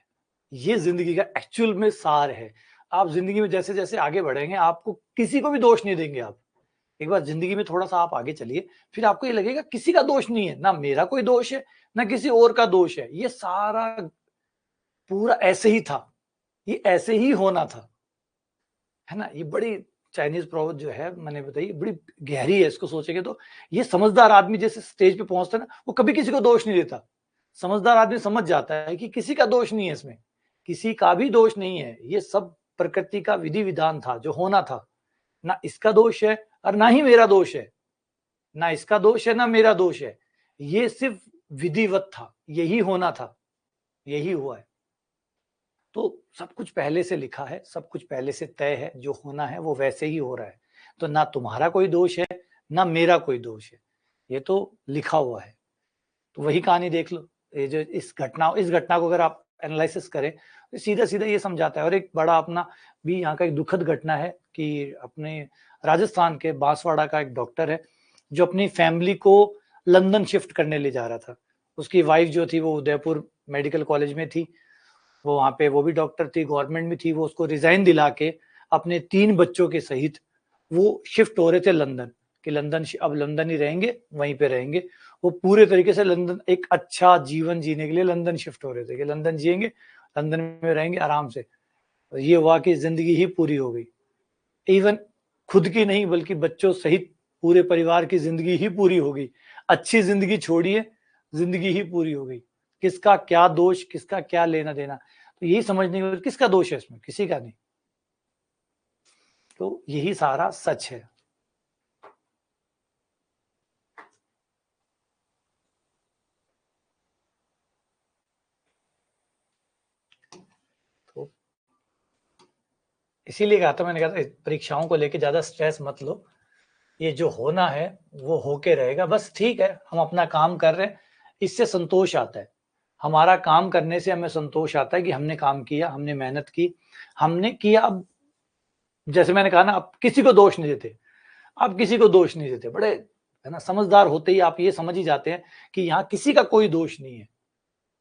ये जिंदगी का एक्चुअल में सार है। आप जिंदगी में जैसे जैसे आगे बढ़ेंगे, आपको किसी को भी दोष नहीं देंगे। आप एक बार जिंदगी में थोड़ा सा आप आगे चलिए, फिर आपको ये लगेगा किसी का दोष नहीं है, ना मेरा कोई दोष है ना किसी और का दोष है, ये सारा पूरा ऐसे ही था, ये ऐसे ही होना था, है ना। ये बड़ी चाइनीज प्रोवर्ब जो है मैंने बताई, बड़ी गहरी है। इसको सोचेंगे तो ये समझदार आदमी जैसे स्टेज पे पहुंचता है ना, वो कभी किसी को दोष नहीं देता। समझदार आदमी समझ जाता है कि किसी का दोष नहीं है, इसमें किसी का भी दोष नहीं है, ये सब प्रकृति का विधि विधान था जो होना था। ना इसका दोष है और ना ही मेरा दोष है, ना इसका दोष है ना मेरा दोष है, ये सिर्फ विधिवत था, यही होना था, यही हुआ है। तो सब कुछ पहले से लिखा है, सब कुछ पहले से तय है, जो होना है वो वैसे ही हो रहा है। तो ना तुम्हारा कोई दोष है ना मेरा कोई दोष है, ये तो लिखा हुआ है। तो वही कहानी देख लो, ये जो इस घटना को अगर आप एनालिसिस करें तो सीधा सीधा ये समझाता है। और एक बड़ा अपना भी यहाँ का एक दुखद घटना है कि अपने राजस्थान के बांसवाड़ा का एक डॉक्टर है जो अपनी फैमिली को लंदन शिफ्ट करने ले जा रहा था। उसकी वाइफ जो थी वो उदयपुर मेडिकल कॉलेज में थी, वो वहां पे वो भी डॉक्टर थी, गवर्नमेंट में थी। वो उसको रिजाइन दिला के अपने 3 बच्चों के सहित वो शिफ्ट हो रहे थे लंदन, कि लंदन अब लंदन ही रहेंगे, वहीं पे रहेंगे। वो पूरे तरीके से लंदन एक अच्छा जीवन जीने के लिए लंदन शिफ्ट हो रहे थे कि लंदन जिएंगे, लंदन में रहेंगे आराम से। ये हुआ कि जिंदगी ही पूरी हो गई। इवन खुद की नहीं बल्कि बच्चों सहित पूरे परिवार की जिंदगी ही पूरी हो गई। अच्छी जिंदगी छोड़िए, जिंदगी ही पूरी हो गई। किसका क्या दोष, किसका क्या लेना देना, तो यही समझने की किसका दोष है इसमें, किसी का नहीं। तो यही सारा सच है। तो इसीलिए कहा था, मैंने कहा था परीक्षाओं को लेके ज्यादा स्ट्रेस मत लो, ये जो होना है वो होके रहेगा। बस ठीक है, हम अपना काम कर रहे हैं, इससे संतोष आता है। हमारा काम करने से हमें संतोष आता है कि हमने काम किया, हमने मेहनत की, हमने किया। अब जैसे मैंने कहा ना, आप किसी को दोष नहीं देते, आप किसी को दोष नहीं देते। बड़े है ना, समझदार होते ही आप ये समझ ही जाते हैं कि यहाँ किसी का कोई दोष नहीं है।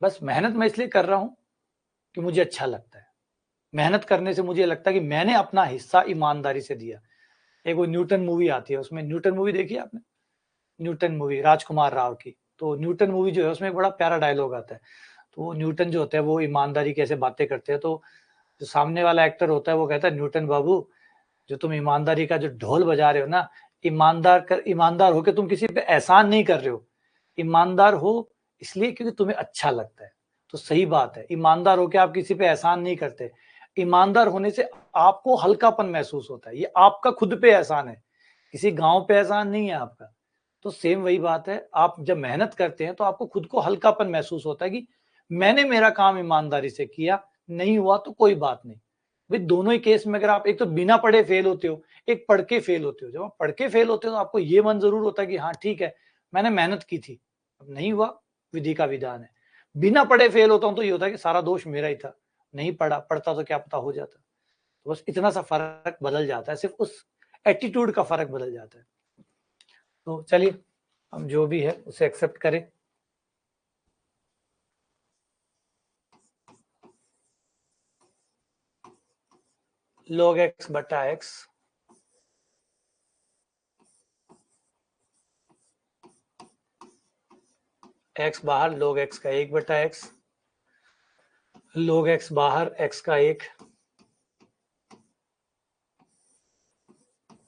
बस मेहनत मैं इसलिए कर रहा हूं कि मुझे अच्छा लगता है। मेहनत करने से मुझे लगता है कि मैंने अपना हिस्सा ईमानदारी से दिया। एक वो न्यूटन मूवी आती है, उसमें न्यूटन मूवी देखी आपने? न्यूटन मूवी राजकुमार राव की। तो न्यूटन मूवी जो है उसमें एक बड़ा प्यारा डायलॉग आता है। तो वो न्यूटन जो होता है वो ईमानदारी कैसे बातें करते हैं, तो जो सामने वाला एक्टर होता है वो कहता है, न्यूटन बाबू जो तुम ईमानदारी का जो ढोल बजा रहे हो ना, ईमानदार होकर तुम किसी पे एहसान नहीं कर रहे हो। ईमानदार हो इसलिए क्योंकि तुम्हें अच्छा लगता है। तो सही बात है, ईमानदार होकर आप किसी पे एहसान नहीं करते। ईमानदार होने से आपको हल्कापन महसूस होता है, ये आपका खुद पे एहसान है, किसी गांव पे एहसान नहीं है आपका। तो सेम वही बात है, आप जब मेहनत करते हैं तो आपको खुद को हल्कापन महसूस होता है कि मैंने मेरा काम ईमानदारी से किया, नहीं हुआ तो कोई बात नहीं। भाई दोनों ही केस में अगर आप एक तो बिना पढ़े फेल होते हो, एक पढ़ के फेल होते हो। जब आप पढ़ के फेल होते हो तो आपको ये मन जरूर होता है कि हाँ ठीक है, मैंने मेहनत की थी, अब नहीं हुआ, विधि का विधान है। बिना पढ़े फेल होता हूं तो ये होता है कि सारा दोष मेरा ही था, नहीं पढ़ा, पढ़ता तो क्या पता हो जाता। तो बस इतना सा फर्क बदल जाता है, सिर्फ उस एटीट्यूड का फर्क बदल जाता है। तो चलिए हम जो भी है उसे एक्सेप्ट करें। log x बटा x x बाहर log x का 1 बटा x, log x बाहर x का 1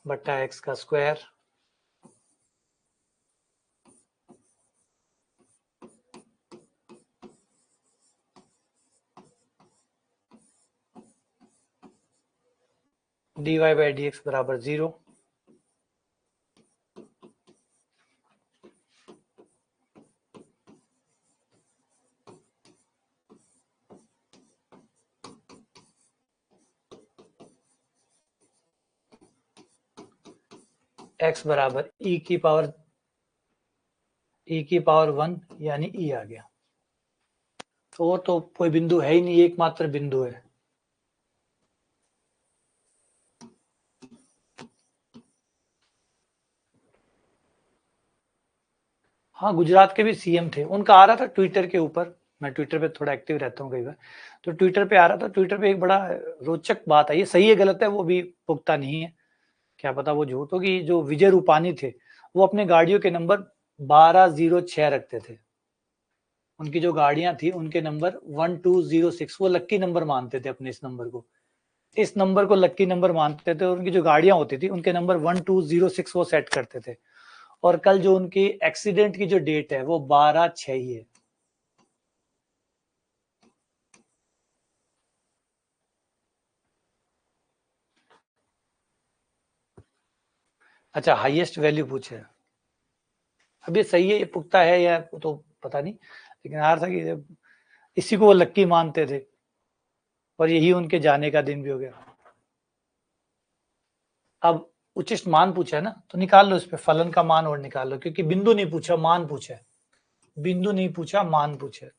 बटा x का स्क्वायर, dy बाई dx बराबर 0। x बराबर e की पावर 1 यानी e आ गया। तो वो तो कोई बिंदु है ही नहीं, एकमात्र बिंदु है। हाँ, गुजरात के भी सीएम थे, उनका आ रहा था ट्विटर के ऊपर, मैं ट्विटर पे थोड़ा एक्टिव रहता हूँ कई बार, तो ट्विटर पे आ रहा था। ट्विटर पे एक बड़ा रोचक बात आई है, सही है गलत है वो भी पुख्ता नहीं है, क्या पता वो झूठ होगी। जो विजय रूपानी थे वो अपने गाड़ियों के नंबर 1206 रखते थे। उनकी जो गाड़ियां थी उनके नंबर 1206, वो लक्की नंबर मानते थे अपने इस नंबर को, इस नंबर को लक्की नंबर मानते थे। और उनकी जो गाड़ियां होती थी उनके नंबर 1206 वो सेट करते थे। और कल जो उनकी एक्सीडेंट की जो डेट है वो 12/6 ही है। अच्छा, हाईएस्ट वैल्यू पूछे, अब ये सही है, ये पुख्ता है या तो पता नहीं, लेकिन यार था कि इसी को वो लक्की मानते थे और यही उनके जाने का दिन भी हो गया। अब उचिष्ट मान पूछा है ना, तो निकाल लो इस पे फलन का मान और निकाल लो, क्योंकि बिंदु नहीं पूछा, मान पूछा है। बिंदु नहीं पूछा, मान पूछे।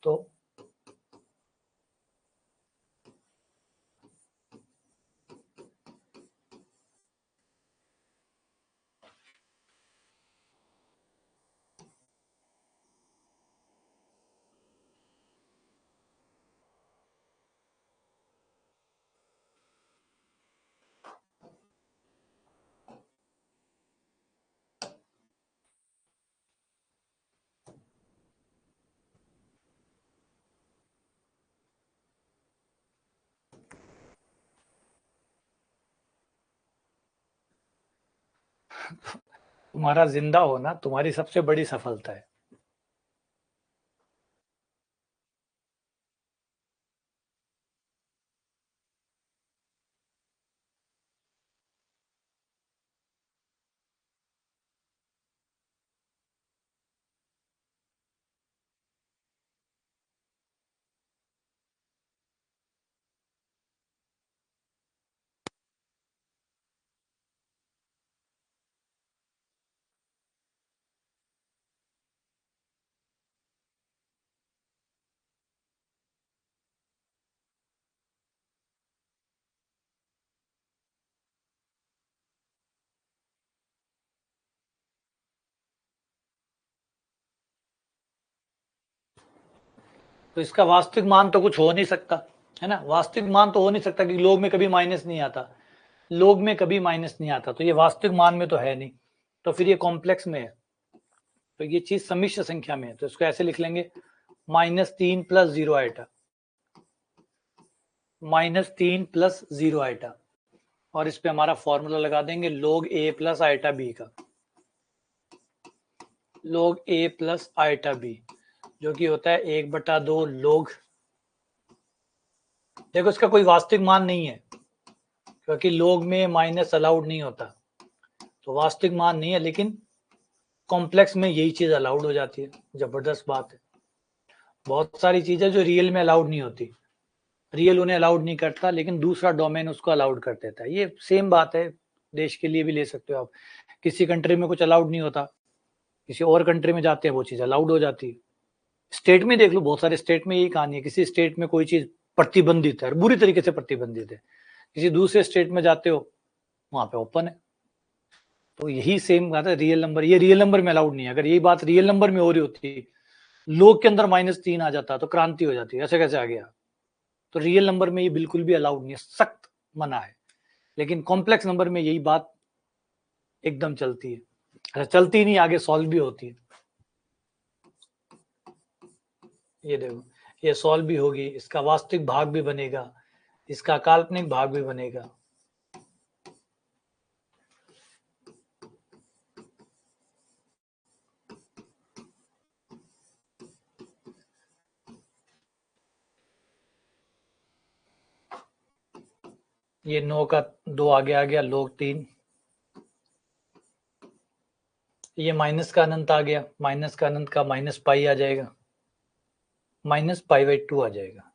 तुम्हारा जिंदा होना तुम्हारी सबसे बड़ी सफलता है। तो इसका वास्तविक मान तो कुछ हो नहीं सकता, है ना। वास्तविक मान तो हो नहीं सकता, क्योंकि लोग में कभी माइनस नहीं आता, लोग में कभी माइनस नहीं आता, तो ये वास्तविक मान में तो है नहीं, तो फिर ये कॉम्प्लेक्स में है। तो ये चीज सम्मिश्र संख्या में है, तो इसको ऐसे लिख लेंगे -3 + 0 आइटा, -3 + 0 आइटा। और इस पे हमारा फॉर्मूला लगा देंगे log a + आइटा b का, log a + आइटा b, जो कि होता है 1/2 log। देखो इसका कोई वास्तविक मान नहीं है, क्योंकि log में माइनस अलाउड नहीं होता, तो वास्तविक मान नहीं है, लेकिन कॉम्प्लेक्स में यही चीज अलाउड हो जाती है। जबरदस्त बात है। बहुत सारी चीजें जो रियल में अलाउड नहीं होती, रियल उन्हें अलाउड नहीं करता, लेकिन दूसरा डोमेन उसको अलाउड कर देता है। ये सेम बात है, देश के लिए भी ले सकते हो आप। किसी कंट्री में कुछ अलाउड नहीं होता, किसी और कंट्री में जाते हैं वो चीज अलाउड हो जाती है। स्टेट में देख लो, बहुत सारे स्टेट में यही कहानी है, किसी स्टेट में कोई चीज प्रतिबंधित है और बुरी तरीके से प्रतिबंधित है, किसी दूसरे स्टेट में जाते हो वहां पे ओपन है। तो यही सेम बात है रियल नंबर, ये रियल नंबर में अलाउड नहीं है। अगर यही बात रियल नंबर में हो रही होती, लोग के अंदर -3 आ जाता तो क्रांति हो जाती, ऐसे कैसे आ गया। तो रियल नंबर में ये बिल्कुल भी अलाउड नहीं है, सख्त मना है। लेकिन कॉम्प्लेक्स नंबर में यही बात एकदम चलती है। अच्छा, चलती नहीं, आगे सॉल्व भी होती है। ये देखो, ये सॉल्व भी होगी, इसका वास्तविक भाग भी बनेगा, इसका काल्पनिक भाग भी बनेगा। ये 9 का 2 आगे आ गया, log 3। ये माइनस का अनंत आ गया, माइनस का अनंत का -पाई आ जाएगा, -पाई/2 आ जाएगा।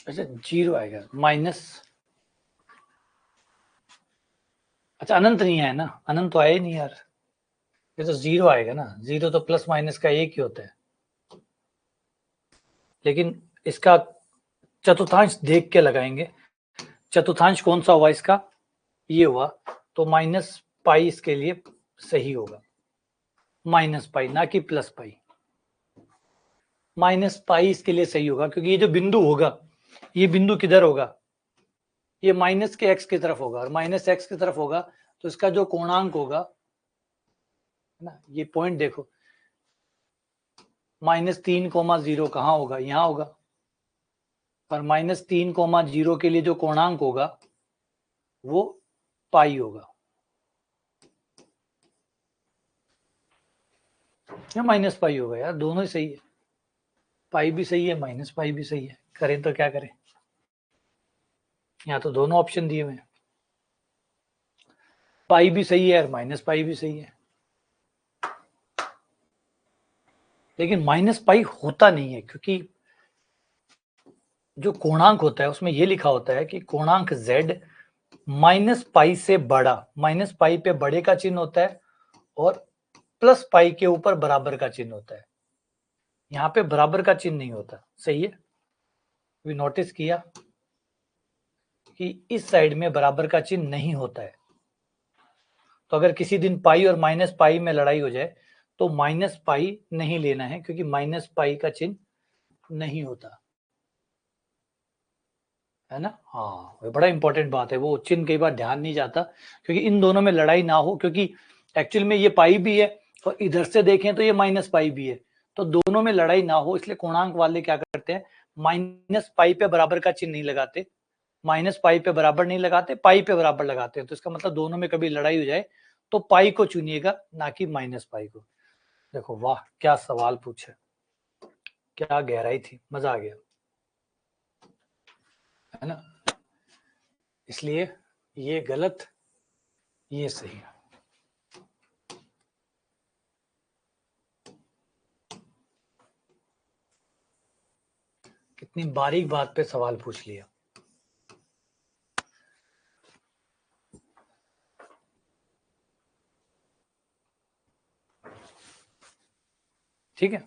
अच्छा, 0 आएगा माइनस, अच्छा अनंत नहीं है ना, अनंत तो आया ही नहीं यार, ये तो 0 आएगा ना। 0 तो प्लस माइनस का एक ही होता है, लेकिन इसका चतुर्थांश देख के लगाएंगे। चतुर्थांश कौन सा हुआ इसका, ये हुआ, तो -पाई इसके लिए सही होगा, -पाई ना कि +पाई। -पाई इसके लिए सही होगा, क्योंकि ये जो बिंदु होगा, ये बिंदु किधर होगा, ये माइनस के x की तरफ होगा, और -x की तरफ होगा, तो इसका जो कोणांक होगा ना, ये पॉइंट देखो, -3,0 कहाँ होगा, यहाँ होगा। और -3,0 के लिए जो कोणांक होगा वो पाई होगा, या -पाई होगा यार, दोनों ही सही है। पाई भी सही है, -पाई भी सही है, करें तो क्या करें, यहाँ तो दोनों ऑप्शन दिए हुए हैं। पाई भी सही है और -पाई भी सही है, लेकिन -पाई होता नहीं है, क्योंकि जो कोणांक होता है उसमें ये लिखा होता है कि कोणांक z -पाई से बड़ा, -पाई पे बड़े का चिन्ह होता है, और +पाई के ऊपर बराबर का चिन्ह होता है। यहाँ पे बराबर का चिन्ह नहीं होता, सही है। भी नोटिस किया कि इस साइड में बराबर का चिन्ह नहीं होता है। तो अगर किसी दिन पाई और -पाई में लड़ाई हो जाए तो -पाई नहीं लेना है, क्योंकि -पाई का चिन्ह नहीं होता है ना। हाँ, वो बड़ा इंपॉर्टेंट बात है, वो चिन्ह कई बार ध्यान नहीं जाता, क्योंकि इन दोनों में लड़ाई ना हो, क्योंकि एक्चुअल में ये पाई भी है और इधर से देखें तो ये -पाई भी है, तो दोनों में लड़ाई ना हो, इसलिए कोणांक वाले क्या करते हैं, -पाई पे बराबर का चिन्ह नहीं लगाते, -पाई पे बराबर नहीं लगाते, पाई पे बराबर लगाते हैं। तो इसका मतलब दोनों में कभी लड़ाई हो जाए तो पाई को चुनिएगा, ना कि -पाई को। देखो वाह, क्या सवाल पूछे, क्या गहराई थी, मजा आ गया, है ना। इसलिए ये गलत, ये सही है। कितनी बारीक बात पे सवाल पूछ लिया। ठीक है,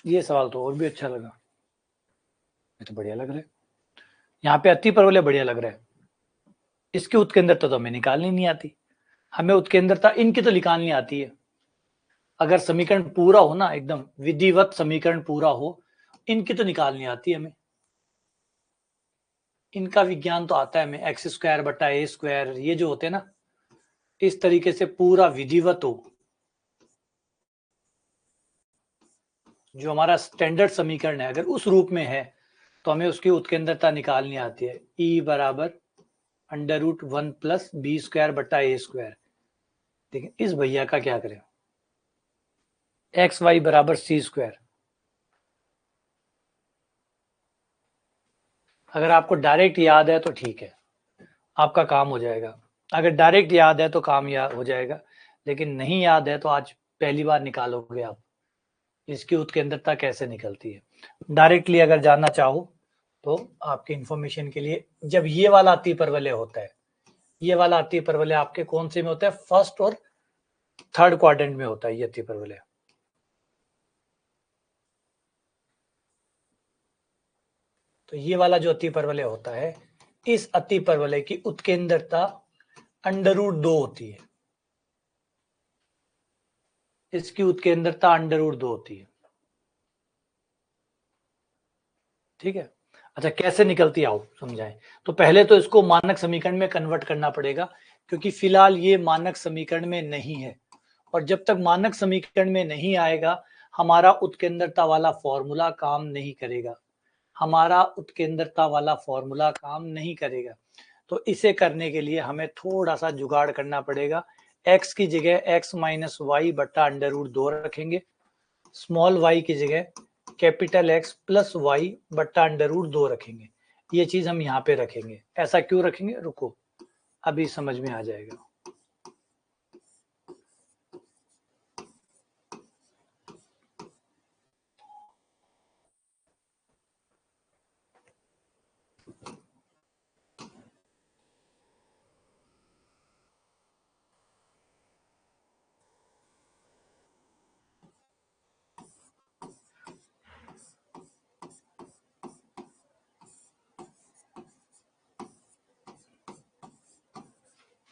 ये सवाल तो और भी अच्छा लगा, ये तो बढ़िया लग रहा है। यहाँ पे अति परवलय बढ़िया लग रहा है। इसकी उत्केंद्रता तो हमें निकालनी नहीं आती, हमें उत्केंद्रता इनकी तो निकालनी आती है। अगर समीकरण पूरा हो ना, एकदम विधिवत समीकरण पूरा हो, इनकी तो निकालनी आती है हमें। इनका विज्ञान तो आता है हमें, x² / a², ये जो होते हैं ना, इस तरीके से पूरा विधिवत हो, जो हमारा स्टैंडर्ड समीकरण है अगर उस रूप में है तो हमें उसकी उत्केंद्रता निकालनी आती है। E बराबर √1 प्लस बी स्क्वायर बटा ए स्क्वायर। देखिए इस भैया का क्या करें, एक्स वाई बराबर सी स्क्वायर। अगर आपको डायरेक्ट याद है तो ठीक है, आपका काम हो जाएगा। अगर डायरेक्ट याद है तो काम याद हो जाएगा, लेकिन नहीं याद है तो आज पहली बार निकालोगे आप इसकी उत्केंद्रता कैसे निकलती है। डायरेक्टली अगर जानना चाहो तो आपके इंफॉर्मेशन के लिए, जब ये वाला अति परवलय होता है, ये वाला अति परवलय आपके कौन से में होता है, फर्स्ट और थर्ड क्वाड्रेंट में होता है ये अति परवलय। तो ये वाला जो अति परवलय होता है, इस अति परवलय की उत्केंद्रता √2 होती है। इसकी उत्केंद्रता √2 होती है, ठीक है। अच्छा कैसे निकलती आओ समझाएं। तो पहले तो इसको मानक समीकरण में कन्वर्ट करना पड़ेगा, क्योंकि फिलहाल ये मानक समीकरण में नहीं है, और जब तक मानक समीकरण में नहीं आएगा हमारा उत्केंद्रता वाला फॉर्मूला काम नहीं करेगा, हमारा उत्केंद्रता वाला फॉर्मूला काम नहीं करेगा। तो इसे करने के लिए हमें थोड़ा सा जुगाड़ करना पड़ेगा। x की जगह x माइनस वाई बटा √2 रखेंगे, स्मॉल y की जगह कैपिटल X प्लस वाई बटा √2 रखेंगे। ये चीज हम यहाँ पे रखेंगे। ऐसा क्यों रखेंगे, रुको अभी समझ में आ जाएगा।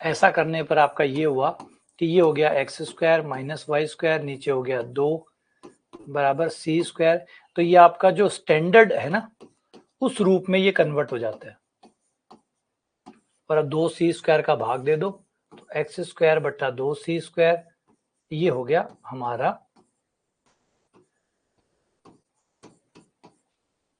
ऐसा करने पर आपका ये हुआ कि ये हो गया x square minus y square, नीचे हो गया 2 बराबर सी स्क्वायर। तो ये आपका जो स्टैंडर्ड है ना, उस रूप में ये कन्वर्ट हो जाता है। और अब 2c स्क्वायर का भाग दे दो, तो एक्स स्क्वायर बटा 2c स्क्वायर, ये हो गया हमारा।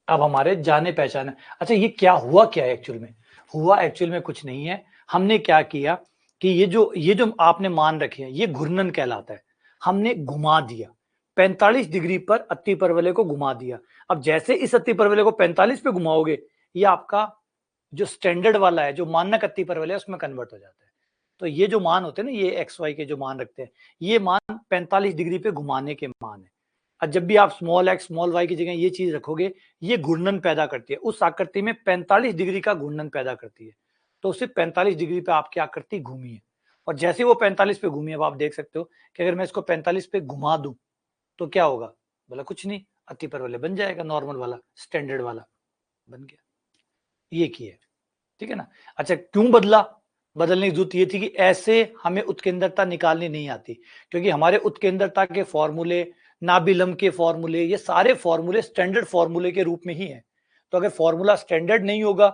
अब हमारे जाने पहचाने। अच्छा ये क्या हुआ, क्या एक्चुअल में हुआ, एक्चुअल में कुछ नहीं है। हमने क्या किया कि ये जो आपने मान रखे हैं ये घूर्णन कहलाता है। हमने घुमा दिया 45 डिग्री पर अति परवलय को घुमा दिया। अब जैसे इस अति परवलय को 45 पे घुमाओगे, ये आपका जो स्टैंडर्ड वाला है, जो मानक अति परवलय है, उसमें कन्वर्ट हो जाता है। तो ये जो मान होते हैं ना, ये एक्स वाई के जो मान रखते हैं, ये मान 45 डिग्री पे घुमाने के मान है। और जब भी आप स्मॉल एक्स स्मॉल वाई की जगह ये चीज रखोगे, ये घूर्णन पैदा करती है, उस आकृति में 45 डिग्री का घूर्णन पैदा करती है। तो उसे 45 डिग्री पे आपकी आकृति घूमी है, और जैसे वो 45 पे घूमी है, अब आप देख सकते हो कि अगर मैं इसको 45 पे घुमा दूं तो क्या होगा, बोला कुछ नहीं, अति परवलय बन जाएगा, नॉर्मल वाला स्टैंडर्ड वाला बन गया। ये किया, ठीक है ना। अच्छा क्यों बदला, बदलने की जरूरत ये थी कि ऐसे हमें उत्केंद्रता निकालनी नहीं आती, क्योंकि हमारे उत्केंद्रता के फॉर्मूले, नाभिलंब के फॉर्मूले, ये सारे फॉर्मूले स्टैंडर्ड फॉर्मूले के रूप में ही है। तो अगर फॉर्मूला स्टैंडर्ड नहीं होगा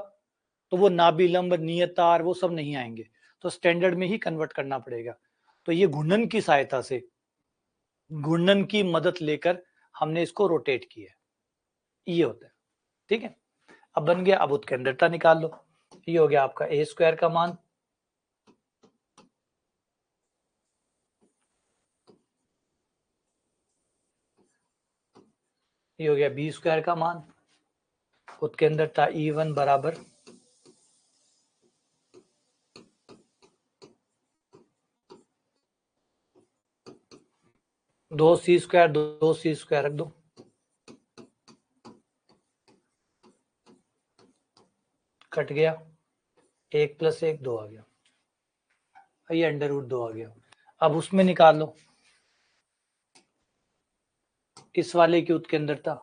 तो वो नाभिलंब, नियतार, वो सब नहीं आएंगे। तो स्टैंडर्ड में ही कन्वर्ट करना पड़ेगा। तो ये घूर्णन की सहायता से, घूर्णन की मदद लेकर हमने इसको रोटेट किया, ये होता है, ठीक है। अब बन गया, अब उत्केंद्रता निकाल लो। ये हो गया आपका ए स्क्वायर का मान, ये हो गया बी स्क्वायर का मान। उत्केंद्रता E1 बराबर 2c स्क्वायर, 2c स्क्वायर रख दो, कट गया, 1 + 1 2 आ गया, ये √2 आ गया। अब उसमें निकाल लो इस वाले की उत्केंद्रता।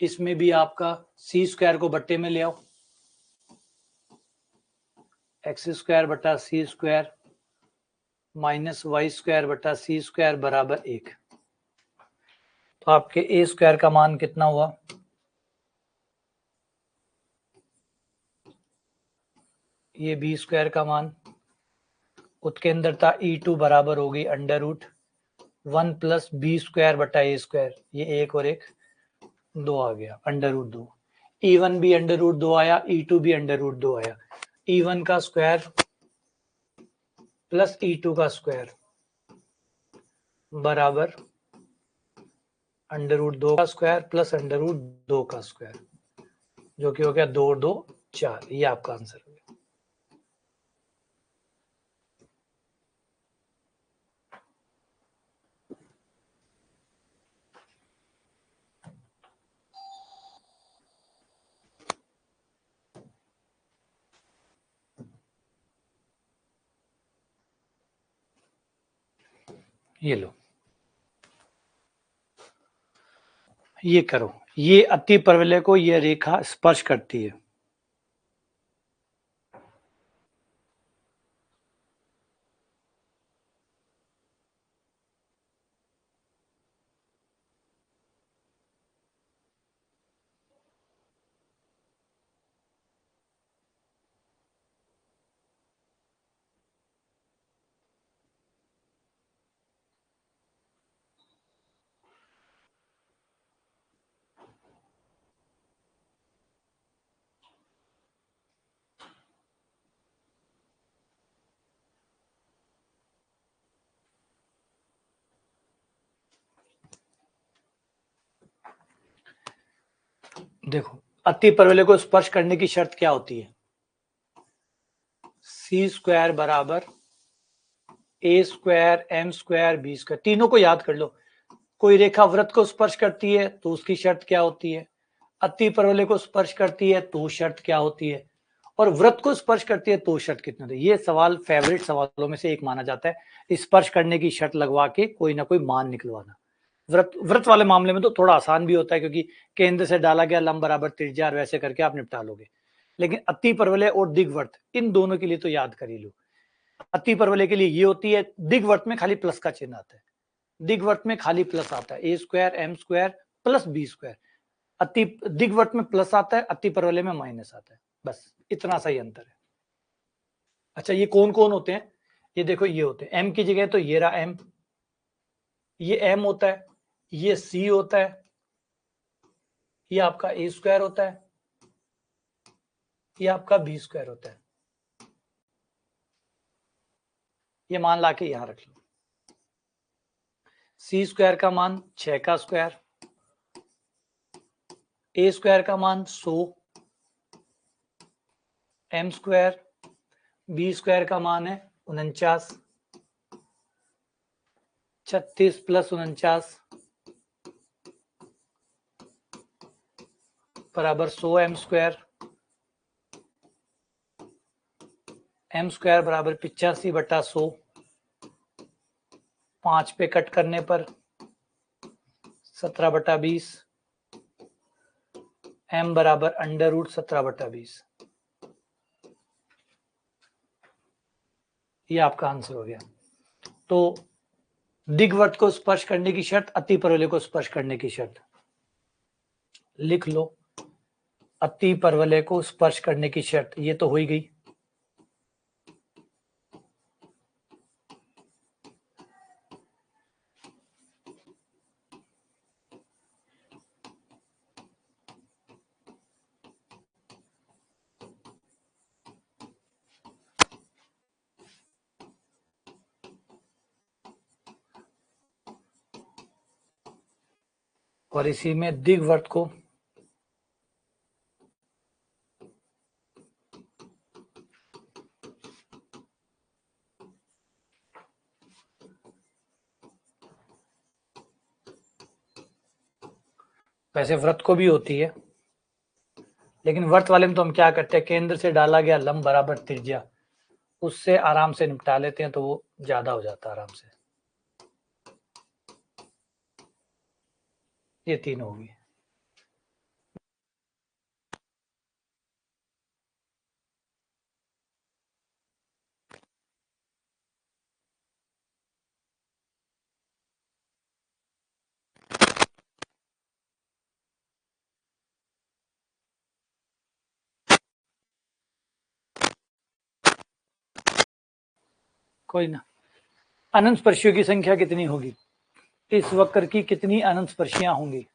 इसमें भी आपका c स्क्वायर को बट्टे में ले आओ, एक्स स्क्वायर बटा सी स्क्वायर माइनस वाई स्क्वायर बटा सी स्क्वायर बराबर 1। तो आपके ए स्क्वायर का मान कितना हुआ, ये बी स्क्वायर का मान, उत्केंद्रता E2 बराबर होगी under root 1 plus B square बटा ए स्क्वायर, ये एक और एक 2 आ गया, अंडर रूट 2। E1 भी अंडर रूट 2 आया, E2 भी अंडर रूट 2 आया। E1 का स्क्वायर प्लस E2 का स्क्वायर बराबर अंडर रूट 2 का स्क्वायर प्लस अंडर रूट 2 का स्क्वायर, जो कि हो गया 2 2 4। ये आपका आंसर हो गया। ये लो, ये करो, ये अति परवलय को ये रेखा स्पर्श करती है। देखो, अति परवलय को स्पर्श करने की शर्त क्या होती है? सी स्क्वायर बराबर a square m square b square, तीनों को याद कर लो। कोई रेखा वृत्त को स्पर्श करती है तो उसकी शर्त क्या होती है, अति परवलय को स्पर्श करती है तो शर्त क्या होती है, और वृत्त को स्पर्श करती है तो शर्त कितनी होती है। ये सवाल फेवरेट सवालों में से एक माना जाता है, स्पर्श करने की शर्त लगवा के कोई ना कोई मान निकलवाना। वृत्त वाले मामले में तो थोड़ा आसान भी होता है, क्योंकि केंद्र से डाला गया लंब बराबर त्रिज्या, वैसे करके आप निपटा लोगे। लेकिन अति परवलय और दिग्वर्त, इन दोनों के लिए तो याद कर ही लो। अति परवलय के लिए ये होती है, दिग्वर्त में खाली प्लस का चिन्ह आता है, दिग्वर्त में खाली प्लस आता है, a square m square plus B square. अति दिग्वर्त में प्लस आता है, अति परवलय में माइनस आता है, बस इतना सा ही अंतर है। अच्छा, ये कौन कौन होते हैं? ये देखो, ये होते हैं एम की जगह तो ये रहा एम, ये एम होता है, ये सी होता है, ये आपका ए स्क्वायर होता है, ये आपका बी स्क्वायर होता है। ये मान लाके यहां रख लो। सी स्क्वायर का मान 6 का स्क्वायर, ए स्क्वायर का मान 100, एम स्क्वायर, बी स्क्वायर का मान है 49, 36 प्लस 49 बराबर 100 एम स्क्वायर बराबर 85 बटा 100, 5 पे कट करने पर 17 बटा 20, एम बराबर अंडर रूट 17 बटा 20। ये आपका आंसर हो गया। तो दिग्वर्त को स्पर्श करने की शर्त, अति परवलय को स्पर्श करने की शर्त लिख लो। अति परवलय को स्पर्श करने की शर्त ये तो हो ही गई, और इसी में दिग्वर्त को वैसे व्रत को भी होती है, लेकिन व्रत वाले में तो हम क्या करते हैं, केंद्र से डाला गया लंब बराबर त्रिज्या, उससे आराम से निपटा लेते हैं, तो वो ज्यादा हो जाता है आराम से। ये तीन होगी। कोई ना। अनंत स्पर्शियों की संख्या कितनी होगी? इस वक्र की कितनी अनंत स्पर्शियां होंगी?